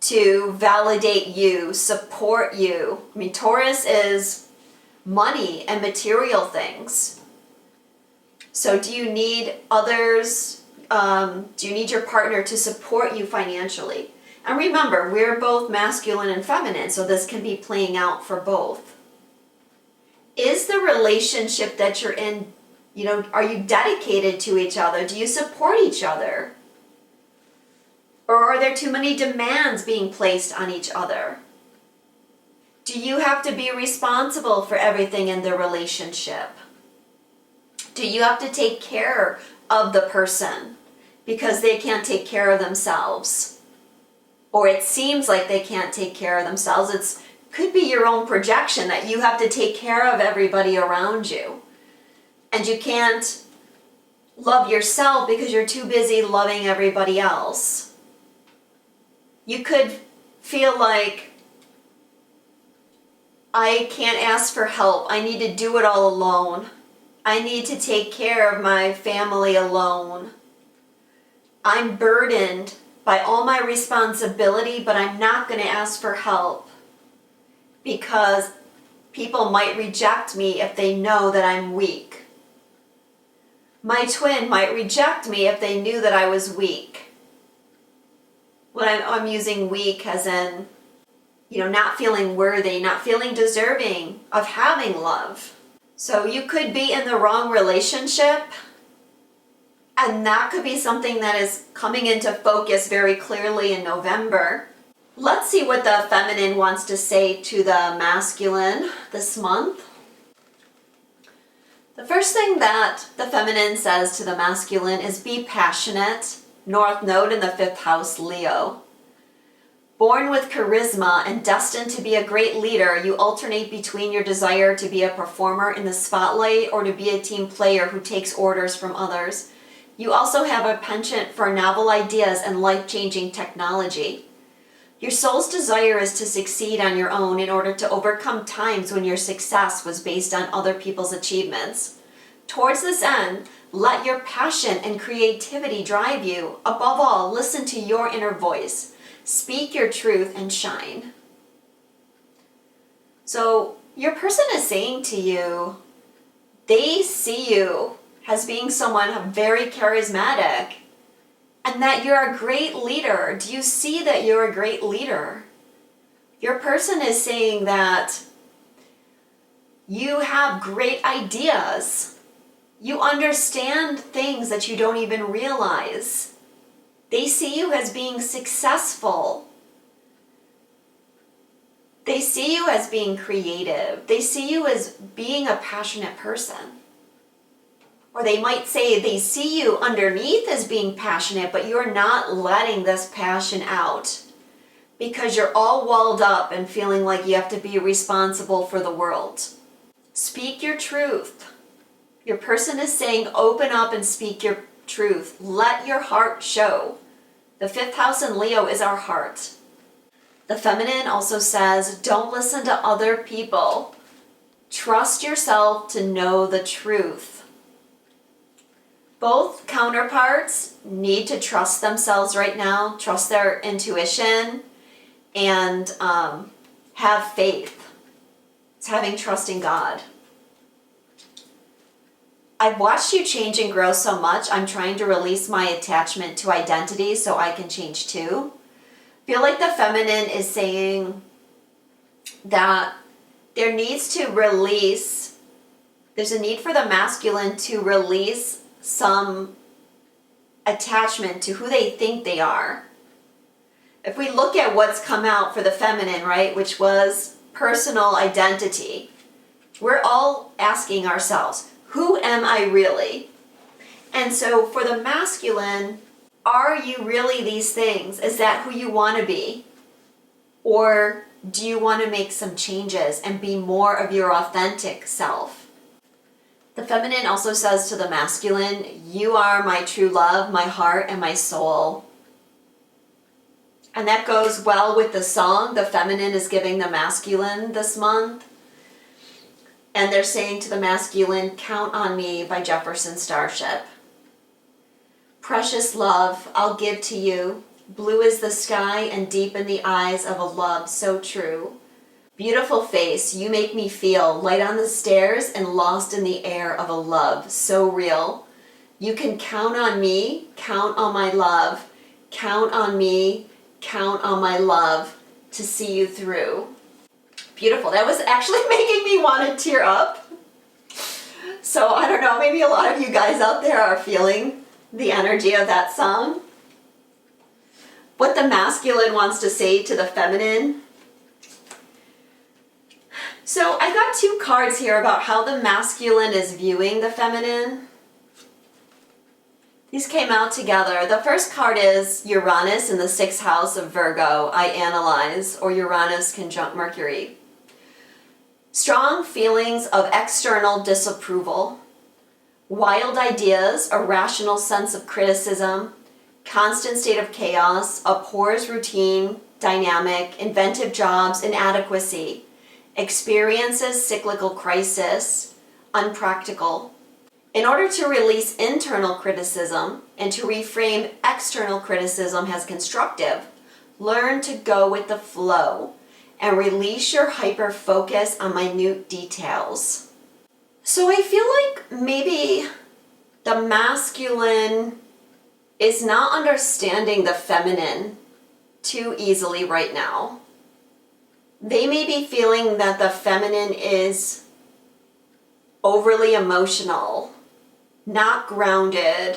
to validate you, support you? I mean, Taurus is money and material things. So do you need others? Do you need your partner to support you financially? And remember, we're both masculine and feminine, so this can be playing out for both. Is the relationship that you're in, are you dedicated to each other? Do you support each other? Or are there too many demands being placed on each other? Do you have to be responsible for everything in the relationship? Do you have to take care of the person because they can't take care of themselves? Or it seems like they can't take care of themselves. It could be your own projection that you have to take care of everybody around you. And you can't love yourself because you're too busy loving everybody else. You could feel like, I can't ask for help. I need to do it all alone. I need to take care of my family alone. I'm burdened by all my responsibility, but I'm not going to ask for help because people might reject me if they know that I'm weak. My twin might reject me if they knew that I was weak. When I'm using weak as in, not feeling worthy, not feeling deserving of having love. So you could be in the wrong relationship, and that could be something that is coming into focus very clearly in November. Let's see what the feminine wants to say to the masculine this month. The first thing that the feminine says to the masculine is be passionate. North Node in the 5th house, Leo. Born with charisma and destined to be a great leader, you alternate between your desire to be a performer in the spotlight or to be a team player who takes orders from others. You also have a penchant for novel ideas and life-changing technology. Your soul's desire is to succeed on your own in order to overcome times when your success was based on other people's achievements. Towards this end, let your passion and creativity drive you. Above all, listen to your inner voice. Speak your truth and shine. So your person is saying to you, they see you as being someone very charismatic and that you're a great leader. Do you see that you're a great leader? Your person is saying that you have great ideas. You understand things that you don't even realize. They see you as being successful. They see you as being creative. They see you as being a passionate person. Or they might say they see you underneath as being passionate, but you're not letting this passion out because you're all walled up and feeling like you have to be responsible for the world. Speak your truth. Your person is saying open up and speak your truth. Let your heart show. The 5th house in Leo is our heart. The feminine also says don't listen to other people. Trust yourself to know the truth. Both counterparts need to trust themselves right now, trust their intuition, and have faith. It's having trust in God. I've watched you change and grow so much, I'm trying to release my attachment to identity so I can change too. I feel like the feminine is saying that there needs to release, there's a need for the masculine to release some attachment to who they think they are. If we look at what's come out for the feminine, right, which was personal identity, we're all asking ourselves, who am I really? And so for the masculine, are you really these things? Is that who you want to be? Or do you want to make some changes and be more of your authentic self? The feminine also says to the masculine, you are my true love, my heart, and my soul. And that goes well with the song the feminine is giving the masculine this month. And they're saying to the masculine, count on me by Jefferson Starship. Precious love, I'll give to you. Blue is the sky and deep in the eyes of a love so true. Beautiful face, you make me feel light on the stairs and lost in the air of a love so real. You can count on me, count on my love, count on me, count on my love to see you through. Beautiful. That was actually making me want to tear up. So I don't know, maybe a lot of you guys out there are feeling the energy of that song. What the masculine wants to say to the feminine. So I got 2 cards here about how the masculine is viewing the feminine. These came out together. The first card is Uranus in the 6th house of Virgo, I analyze, or Uranus conjunct Mercury. Strong feelings of external disapproval, wild ideas, a rational sense of criticism, constant state of chaos, abhors routine, dynamic, inventive jobs, inadequacy, experiences cyclical crisis, unpractical. In order to release internal criticism and to reframe external criticism as constructive, learn to go with the flow and release your hyper-focus on minute details. So I feel like maybe the masculine is not understanding the feminine too easily right now. They may be feeling that the feminine is overly emotional, not grounded,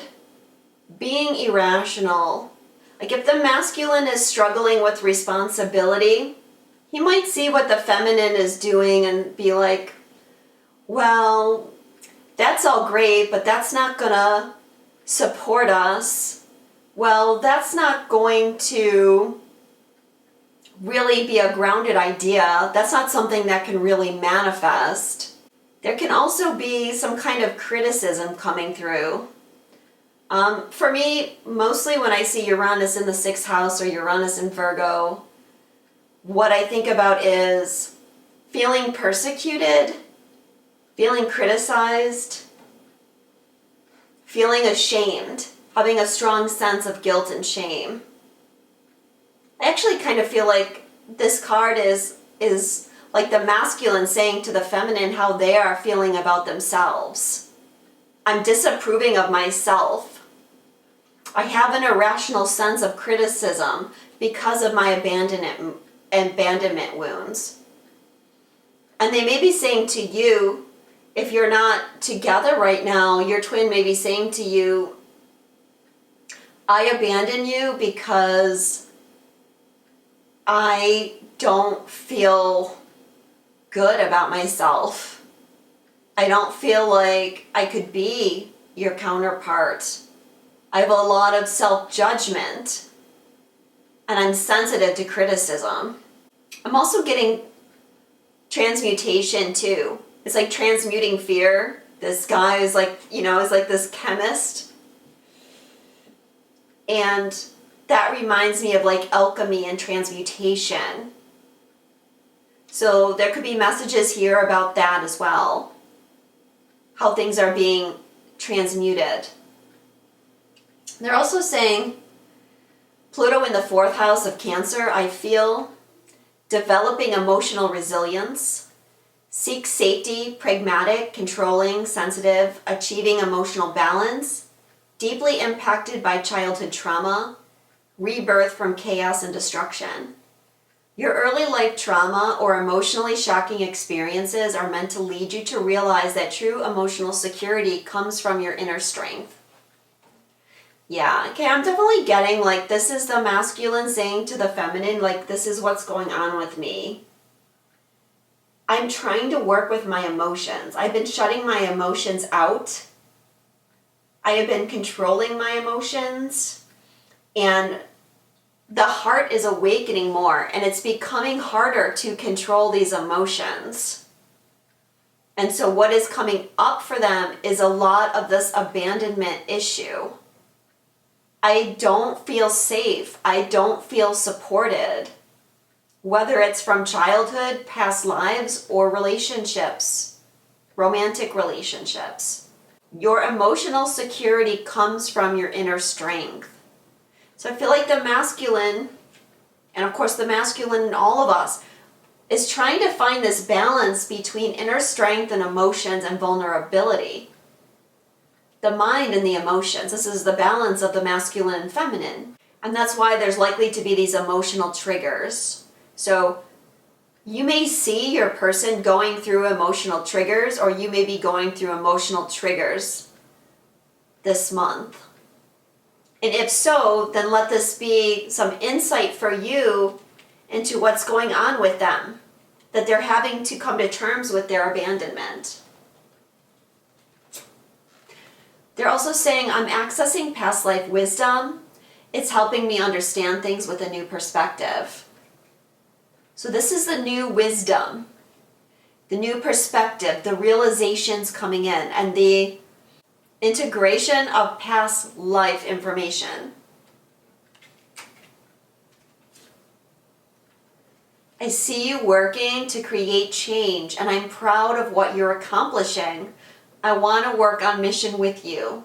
being irrational. Like if the masculine is struggling with responsibility, he might see what the feminine is doing and be like, well, that's all great, but that's not gonna support us. Well, that's not going to really be a grounded idea. That's not something that can really manifest. There can also be some kind of criticism coming through. For me, mostly when I see Uranus in the 6th house or Uranus in Virgo, what I think about is feeling persecuted, feeling criticized, feeling ashamed, having a strong sense of guilt and shame. I actually kind of feel like this card is like the masculine saying to the feminine how they are feeling about themselves. I'm disapproving of myself. I have an irrational sense of criticism because of my abandonment wounds. And they may be saying to you, if you're not together right now, your twin may be saying to you, I abandon you because I don't feel good about myself. I don't feel like I could be your counterpart. I have a lot of self-judgment and I'm sensitive to criticism. I'm also getting transmutation too. It's like transmuting fear. This guy is like, is like this chemist. And that reminds me of like alchemy and transmutation. So there could be messages here about that as well. How things are being transmuted. They're also saying, Pluto in the 4th house of Cancer, I feel developing emotional resilience, seek safety, pragmatic, controlling, sensitive, achieving emotional balance, deeply impacted by childhood trauma, rebirth from chaos and destruction. Your early life trauma or emotionally shocking experiences are meant to lead you to realize that true emotional security comes from your inner strength. Yeah, okay, I'm definitely getting like this is the masculine saying to the feminine, like this is what's going on with me. I'm trying to work with my emotions. I've been shutting my emotions out. I have been controlling my emotions, and the heart is awakening more, and it's becoming harder to control these emotions. And so what is coming up for them is a lot of this abandonment issue. I don't feel safe. I don't feel supported, whether it's from childhood, past lives, or relationships, romantic relationships. Your emotional security comes from your inner strength. So I feel like the masculine, and of course the masculine in all of us, is trying to find this balance between inner strength and emotions and vulnerability. The mind and the emotions. This is the balance of the masculine and feminine. And that's why there's likely to be these emotional triggers. So you may see your person going through emotional triggers, or you may be going through emotional triggers this month. And if so, then let this be some insight for you into what's going on with them, that they're having to come to terms with their abandonment. They're also saying, I'm accessing past life wisdom. It's helping me understand things with a new perspective. So this is the new wisdom, the new perspective, the realizations coming in, and the integration of past life information. I see you working to create change, and I'm proud of what you're accomplishing. I want to work on mission with you.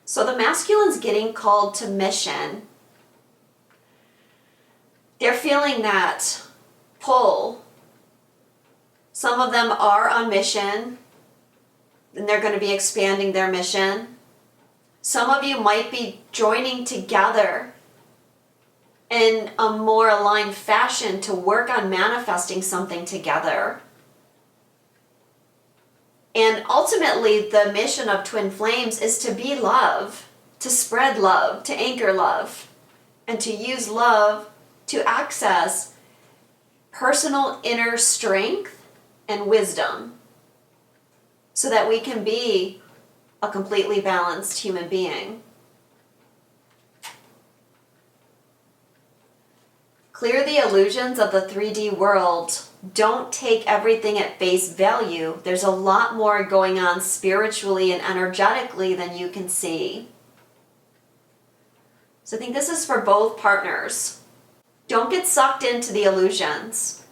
So the masculine's getting called to mission. They're feeling that pull. Some of them are on mission, and they're going to be expanding their mission. Some of you might be joining together in a more aligned fashion to work on manifesting something together. And ultimately, the mission of Twin Flames is to be love, to spread love, to anchor love, and to use love to access personal inner strength and wisdom so that we can be a completely balanced human being. Clear the illusions of the 3D world. Don't take everything at face value. There's a lot more going on spiritually and energetically than you can see. So I think this is for both partners. Don't get sucked into the illusions.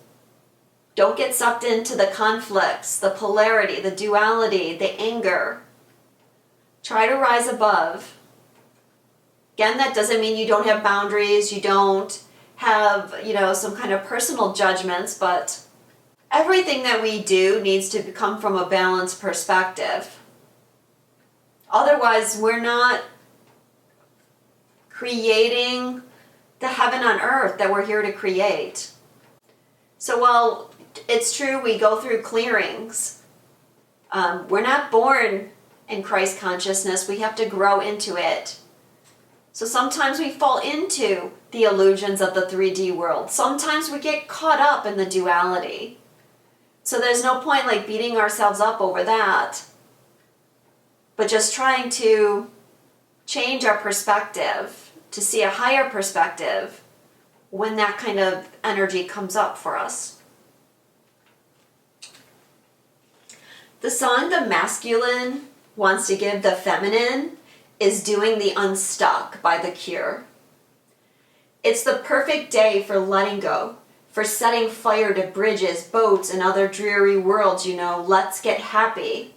Don't get sucked into the conflicts, the polarity, the duality, the anger. Try to rise above. Again, that doesn't mean you don't have boundaries, you don't have, some kind of personal judgments, but everything that we do needs to come from a balanced perspective. Otherwise, we're not creating the heaven on earth that we're here to create. So while it's true we go through clearings, we're not born in Christ consciousness. We have to grow into it. So sometimes we fall into the illusions of the 3D world. Sometimes we get caught up in the duality. So there's no point like beating ourselves up over that, but just trying to change our perspective, to see a higher perspective when that kind of energy comes up for us. The song The Masculine Wants to Give the Feminine is Doing the Unstuck by The Cure. It's the perfect day for letting go, for setting fire to bridges, boats, and other dreary worlds, let's get happy.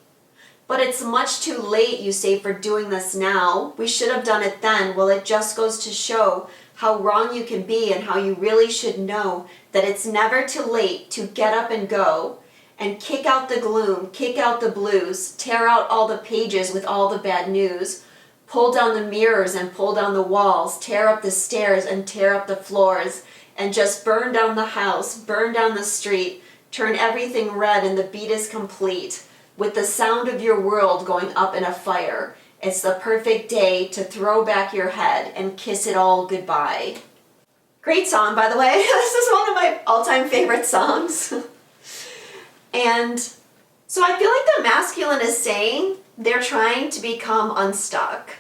But it's much too late, you say, for doing this now. We should have done it then. Well, it just goes to show how wrong you can be and how you really should know that it's never too late to get up and go and kick out the gloom, kick out the blues, tear out all the pages with all the bad news, pull down the mirrors and pull down the walls, tear up the stairs and tear up the floors, and just burn down the house, burn down the street, turn everything red, and the beat is complete, with the sound of your world going up in a fire. It's the perfect day to throw back your head and kiss it all goodbye. Great song, by the way. This is one of my all-time favorite songs. And so I feel like the masculine is saying they're trying to become unstuck.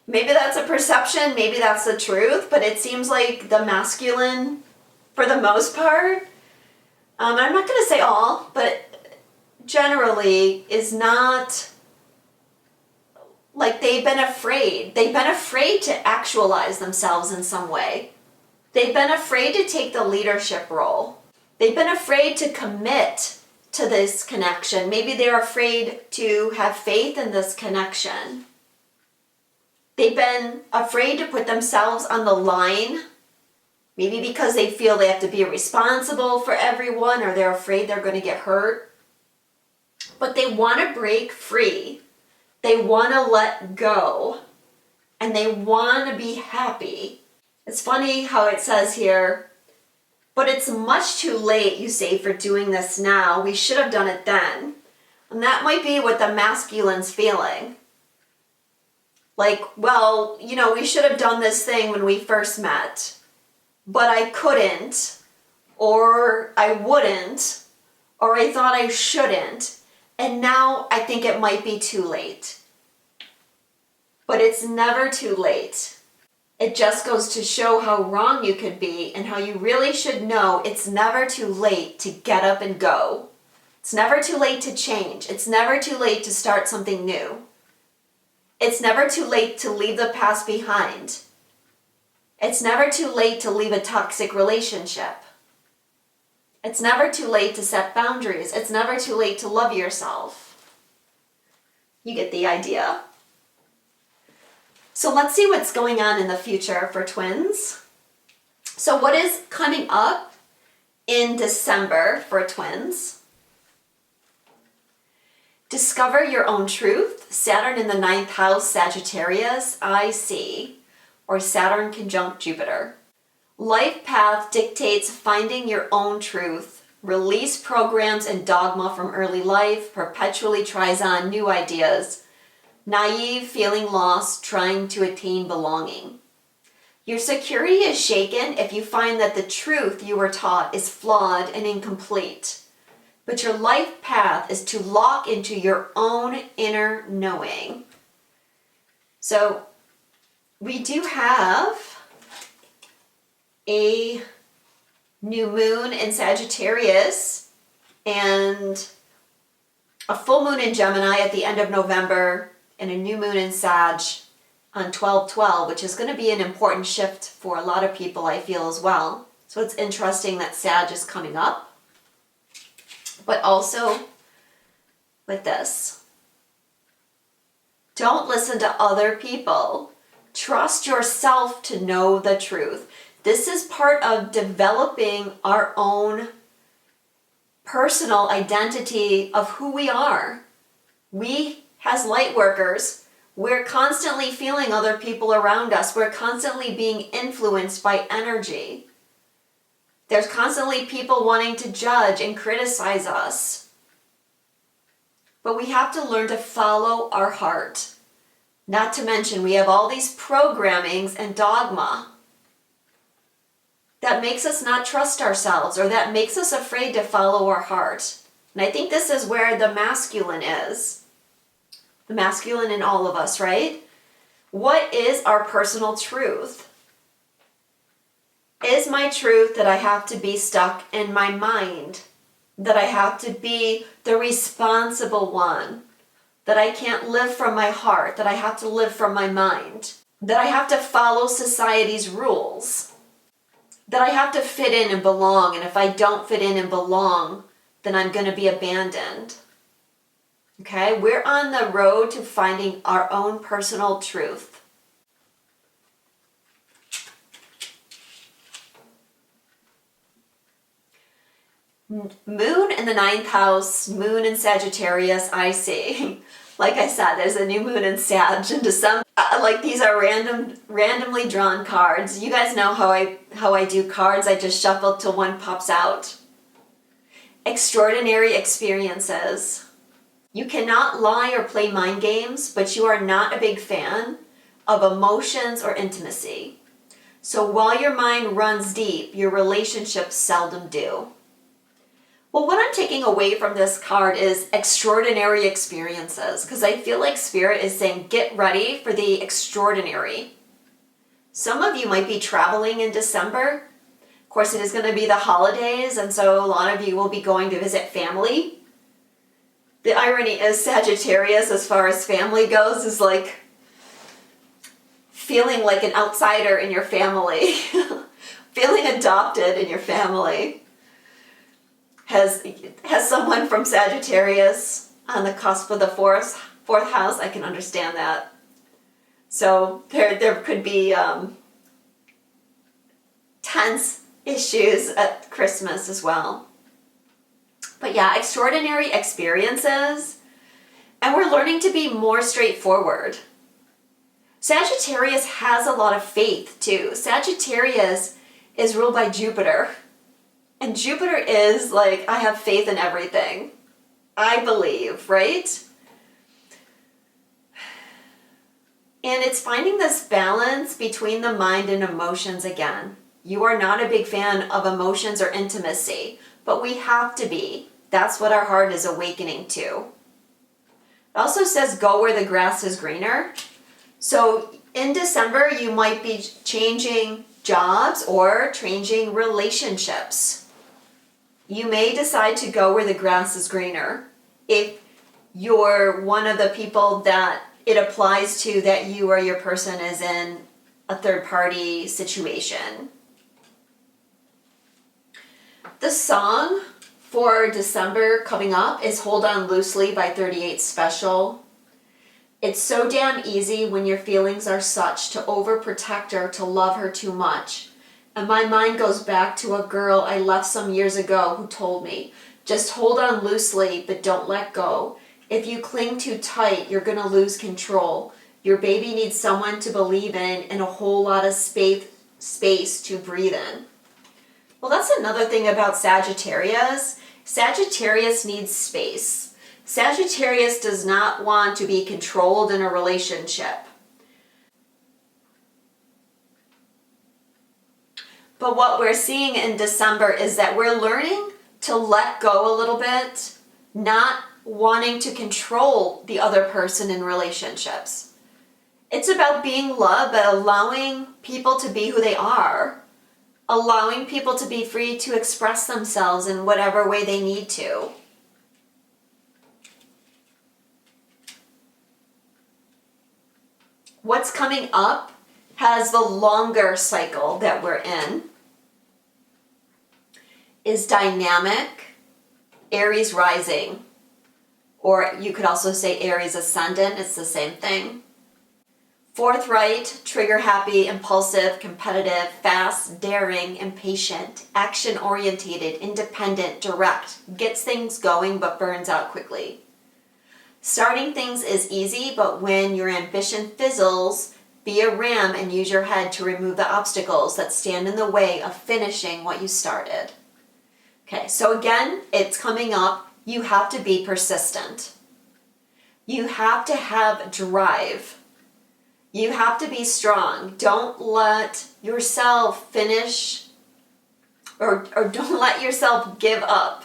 Maybe that's a perception, maybe that's the truth, but it seems like the masculine, for the most part, I'm not going to say all, but generally is not, like they've been afraid. They've been afraid to actualize themselves in some way. They've been afraid to take the leadership role. They've been afraid to commit to this connection. Maybe they're afraid to have faith in this connection. They've been afraid to put themselves on the line, maybe because they feel they have to be responsible for everyone or they're afraid they're going to get hurt. But they want to break free. They want to let go. And they want to be happy. It's funny how it says here, but it's much too late, you say, for doing this now. We should have done it then. And that might be what the masculine's feeling. Like, well, we should have done this thing when we first met, but I couldn't, or I wouldn't, or I thought I shouldn't, and now I think it might be too late. But it's never too late. It just goes to show how wrong you could be and how you really should know it's never too late to get up and go. It's never too late to change. It's never too late to start something new. It's never too late to leave the past behind. It's never too late to leave a toxic relationship. It's never too late to set boundaries. It's never too late to love yourself. You get the idea. So let's see what's going on in the future for twins. So what is coming up in December for twins? Discover your own truth. Saturn in the 9th house, Sagittarius, IC, or Saturn conjunct Jupiter. Life path dictates finding your own truth. Release programs and dogma from early life. Perpetually tries on new ideas. Naive, feeling lost, trying to attain belonging. Your security is shaken if you find that the truth you were taught is flawed and incomplete. But your life path is to lock into your own inner knowing. So we do have a new moon in Sagittarius and a full moon in Gemini at the end of November and a new moon in Sag on 12/12, which is going to be an important shift for a lot of people, I feel, as well. So it's interesting that Sag is coming up. But also with this, don't listen to other people. Trust yourself to know the truth. This is part of developing our own personal identity of who we are. We, as light workers, we're constantly feeling other people around us. We're constantly being influenced by energy. There's constantly people wanting to judge and criticize us. But we have to learn to follow our heart. Not to mention, we have all these programmings and dogma that makes us not trust ourselves, or that makes us afraid to follow our heart. And I think this is where the masculine is. The masculine in all of us, right? What is our personal truth? Is my truth that I have to be stuck in my mind? That I have to be the responsible one? That I can't live from my heart? That I have to live from my mind? That I have to follow society's rules? That I have to fit in and belong, and if I don't fit in and belong, then I'm going to be abandoned? Okay, we're on the road to finding our own personal truth. Moon in the 9th house, moon in Sagittarius, I see. Like I said, there's a new moon in Sag in December. Like, these are randomly drawn cards. You guys know how I do cards. I just shuffle till one pops out. Extraordinary experiences. You cannot lie or play mind games, but you are not a big fan of emotions or intimacy. So while your mind runs deep, your relationships seldom do. Well, what I'm taking away from this card is extraordinary experiences, because I feel like Spirit is saying get ready for the extraordinary. Some of you might be traveling in December. Of course, it is going to be the holidays, and so a lot of you will be going to visit family. The irony is Sagittarius, as far as family goes, is like feeling like an outsider in your family, feeling adopted in your family. Has someone from Sagittarius on the cusp of the fourth house, I can understand that. So there could be tense issues at Christmas as well. But yeah, extraordinary experiences, and we're learning to be more straightforward. Sagittarius has a lot of faith too. Sagittarius is ruled by Jupiter. And Jupiter is like, I have faith in everything. I believe, right? And it's finding this balance between the mind and emotions again. You are not a big fan of emotions or intimacy, but we have to be. That's what our heart is awakening to. It also says go where the grass is greener. So in December, you might be changing jobs or changing relationships. You may decide to go where the grass is greener if you're one of the people that it applies to, that you or your person is in a third-party situation. The song for December coming up is Hold On Loosely by 38 Special. It's so damn easy when your feelings are such to overprotect her, to love her too much. And my mind goes back to a girl I left some years ago who told me, just hold on loosely, but don't let go. If you cling too tight, you're going to lose control. Your baby needs someone to believe in and a whole lot of space to breathe in. Well, that's another thing about Sagittarius. Sagittarius needs space. Sagittarius does not want to be controlled in a relationship. But what we're seeing in December is that we're learning to let go a little bit, not wanting to control the other person in relationships. It's about being loved, but allowing people to be who they are, allowing people to be free to express themselves in whatever way they need to. What's coming up has the longer cycle that we're in, is dynamic, Aries rising, or you could also say Aries ascendant, it's the same thing. Forthright, trigger happy, impulsive, competitive, fast, daring, impatient, action orientated, independent, direct, gets things going but burns out quickly. Starting things is easy, but when your ambition fizzles, be a ram and use your head to remove the obstacles that stand in the way of finishing what you started. Okay, so again, it's coming up. You have to be persistent. You have to have drive. You have to be strong. Don't let yourself finish or don't let yourself give up.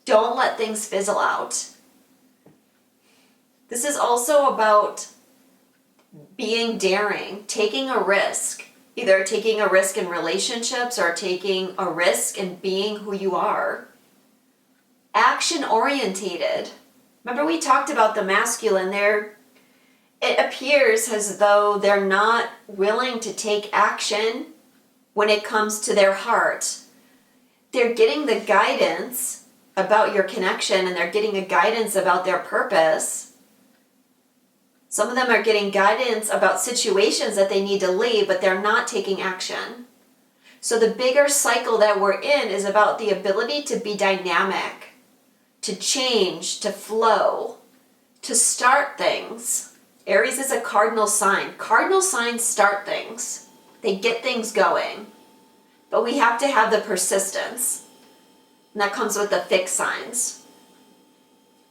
Don't let things fizzle out. This is also about being daring, taking a risk, either taking a risk in relationships or taking a risk in being who you are. Action orientated. Remember we talked about the masculine there. It appears as though they're not willing to take action when it comes to their heart. They're getting the guidance about your connection and they're getting a guidance about their purpose. Some of them are getting guidance about situations that they need to leave, but they're not taking action. So the bigger cycle that we're in is about the ability to be dynamic, to change, to flow, to start things. Aries is a cardinal sign. Cardinal signs start things. They get things going. But we have to have the persistence. And that comes with the fixed signs.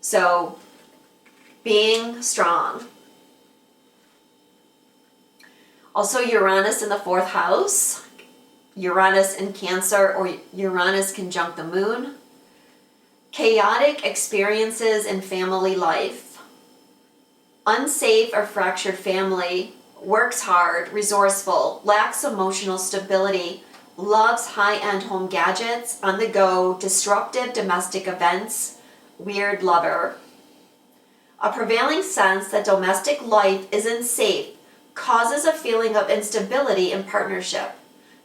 So, being strong. Also, Uranus in the 4th house. Uranus in Cancer or Uranus conjunct the moon. Chaotic experiences in family life. Unsafe or fractured family, works hard, resourceful, lacks emotional stability, loves high-end home gadgets, on the go, disruptive domestic events, weird lover. A prevailing sense that domestic life isn't safe causes a feeling of instability in partnership.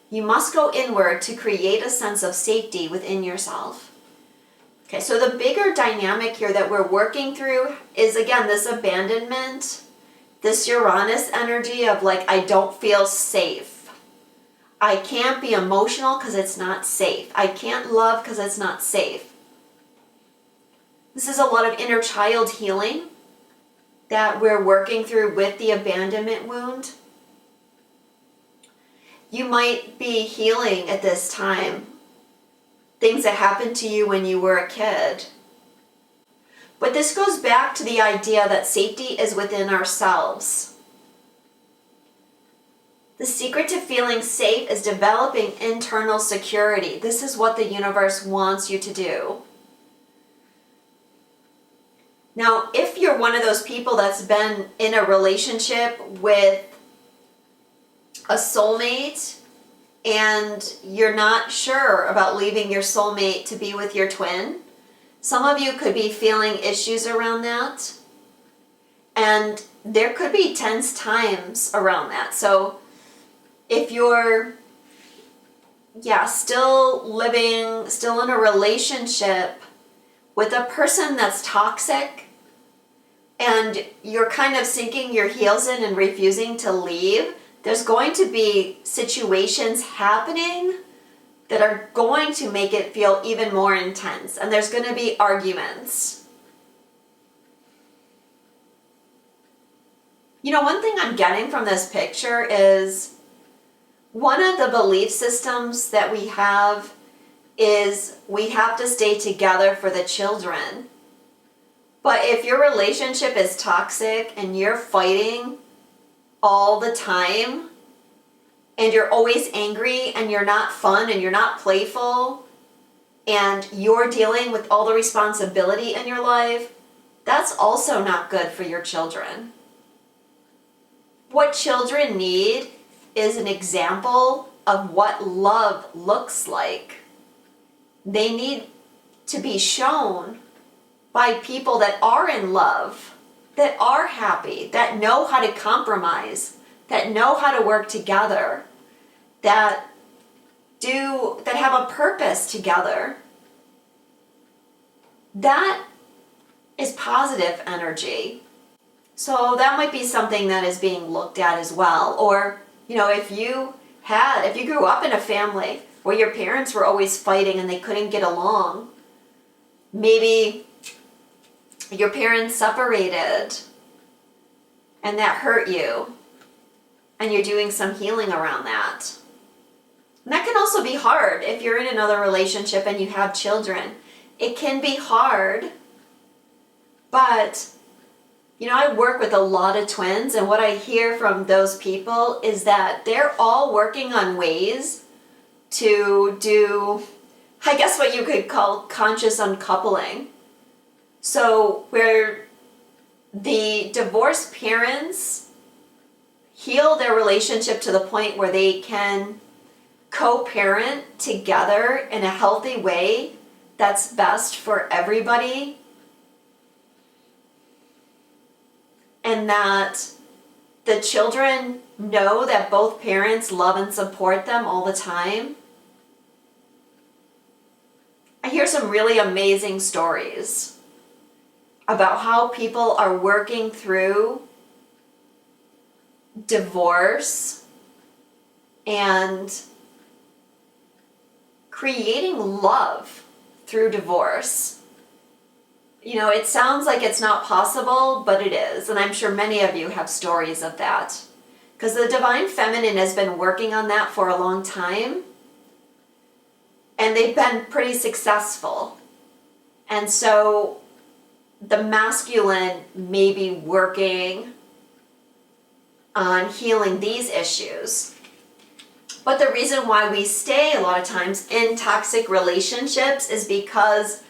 You must go inward to create a sense of safety within yourself. Okay, so the bigger dynamic here that we're working through is, again, this abandonment, this Uranus energy of like, I don't feel safe. I can't be emotional because it's not safe. I can't love because it's not safe. This is a lot of inner child healing that we're working through with the abandonment wound. You might be healing at this time things that happened to you when you were a kid. But this goes back to the idea that safety is within ourselves. The secret to feeling safe is developing internal security. This is what the universe wants you to do. Now, if you're one of those people that's been in a relationship with a soulmate, and you're not sure about leaving your soulmate to be with your twin, some of you could be feeling issues around that. And there could be tense times around that. So if you're, still in a relationship with a person that's toxic, and you're kind of sinking your heels in and refusing to leave, there's going to be situations happening that are going to make it feel even more intense. And there's going to be arguments. You know, one thing I'm getting from this picture is one of the belief systems that we have is we have to stay together for the children. But if your relationship is toxic and you're fighting all the time, and you're always angry, and you're not fun, and you're not playful, and you're dealing with all the responsibility in your life, that's also not good for your children. What children need is an example of what love looks like. They need to be shown by people that are in love that are happy, that know how to compromise, that know how to work together, that have a purpose together. That is positive energy. So that might be something that is being looked at as well. Or, if you grew up in a family where your parents were always fighting and they couldn't get along, maybe your parents separated and that hurt you, and you're doing some healing around that. And that can also be hard if you're in another relationship and you have children. It can be hard, but I work with a lot of twins, and what I hear from those people is that they're all working on ways to do, I guess, what you could call conscious uncoupling. So where the divorced parents heal their relationship to the point where they can co-parent together in a healthy way that's best for everybody, and that the children know that both parents love and support them all the time. I hear some really amazing stories about how people are working through divorce and creating love through divorce. It sounds like it's not possible, but it is. And I'm sure many of you have stories of that. Because the Divine Feminine has been working on that for a long time. And they've been pretty successful. And so the masculine may be working on healing these issues. But the reason why we stay a lot of times in toxic relationships is because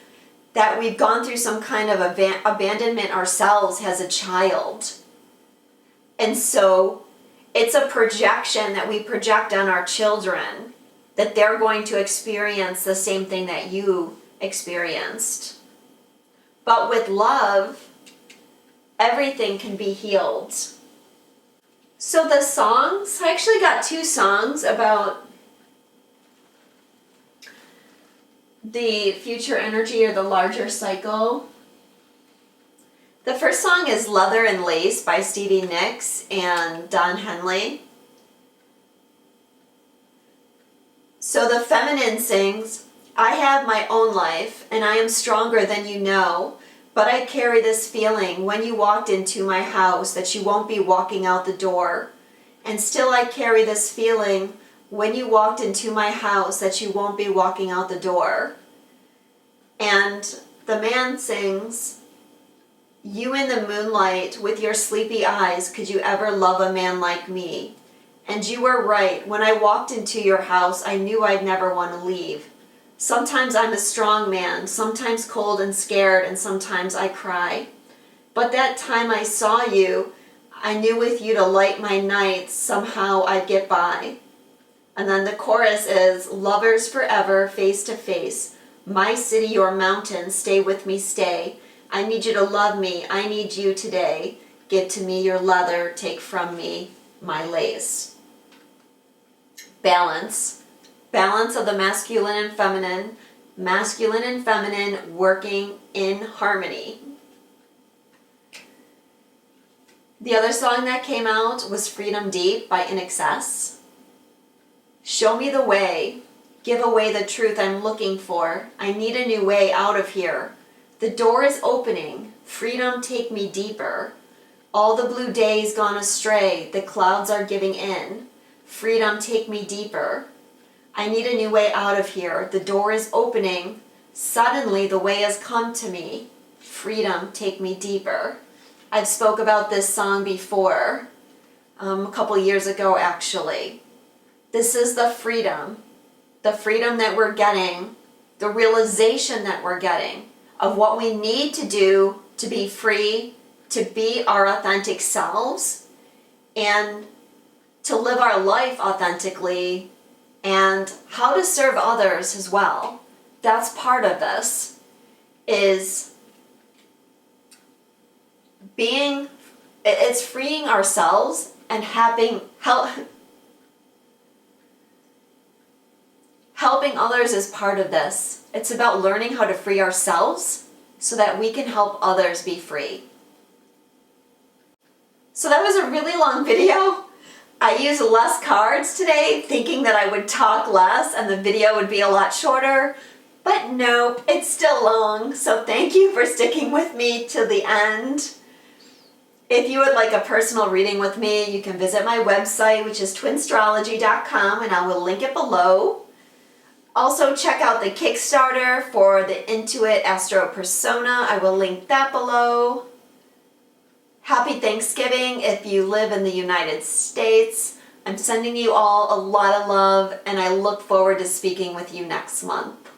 that we've gone through some kind of abandonment ourselves as a child. And so it's a projection that we project on our children, that they're going to experience the same thing that you experienced. But with love, everything can be healed. So the songs, I actually got 2 songs about the future energy or the larger cycle. The first song is Leather and Lace by Stevie Nicks and Don Henley. So the feminine sings, I have my own life and I am stronger than you know, but I carry this feeling when you walked into my house that you won't be walking out the door. And still I carry this feeling when you walked into my house that you won't be walking out the door. And the man sings, you in the moonlight with your sleepy eyes, could you ever love a man like me? And you were right, when I walked into your house, I knew I'd never want to leave. Sometimes I'm a strong man, sometimes cold and scared, and sometimes I cry. But that time I saw you, I knew with you to light my nights, somehow I'd get by. And then the chorus is, lovers forever, face to face. My city, your mountain, stay with me, stay. I need you to love me, I need you today. Give to me your leather, take from me my lace. Balance. Balance of the masculine and feminine working in harmony. The other song that came out was Freedom Deep by In Excess. Show me the way, give away the truth I'm looking for. I need a new way out of here. The door is opening, freedom take me deeper. All the blue days gone astray, the clouds are giving in. Freedom take me deeper. I need a new way out of here. The door is opening. Suddenly the way has come to me. Freedom take me deeper. I've spoke about this song before, a couple years ago actually. This is the freedom that we're getting, the realization that we're getting of what we need to do to be free, to be our authentic selves, and to live our life authentically, and how to serve others as well. That's part of this, is it's freeing ourselves and helping others is part of this. It's about learning how to free ourselves so that we can help others be free. So that was a really long video. I used less cards today, thinking that I would talk less and the video would be a lot shorter. But nope, it's still long. So thank you for sticking with me to the end. If you would like a personal reading with me, you can visit my website, which is twinstrology.com, and I will link it below. Also, check out the Kickstarter for the Intuit Astro Persona. I will link that below. Happy Thanksgiving if you live in the United States. I'm sending you all a lot of love, and I look forward to speaking with you next month.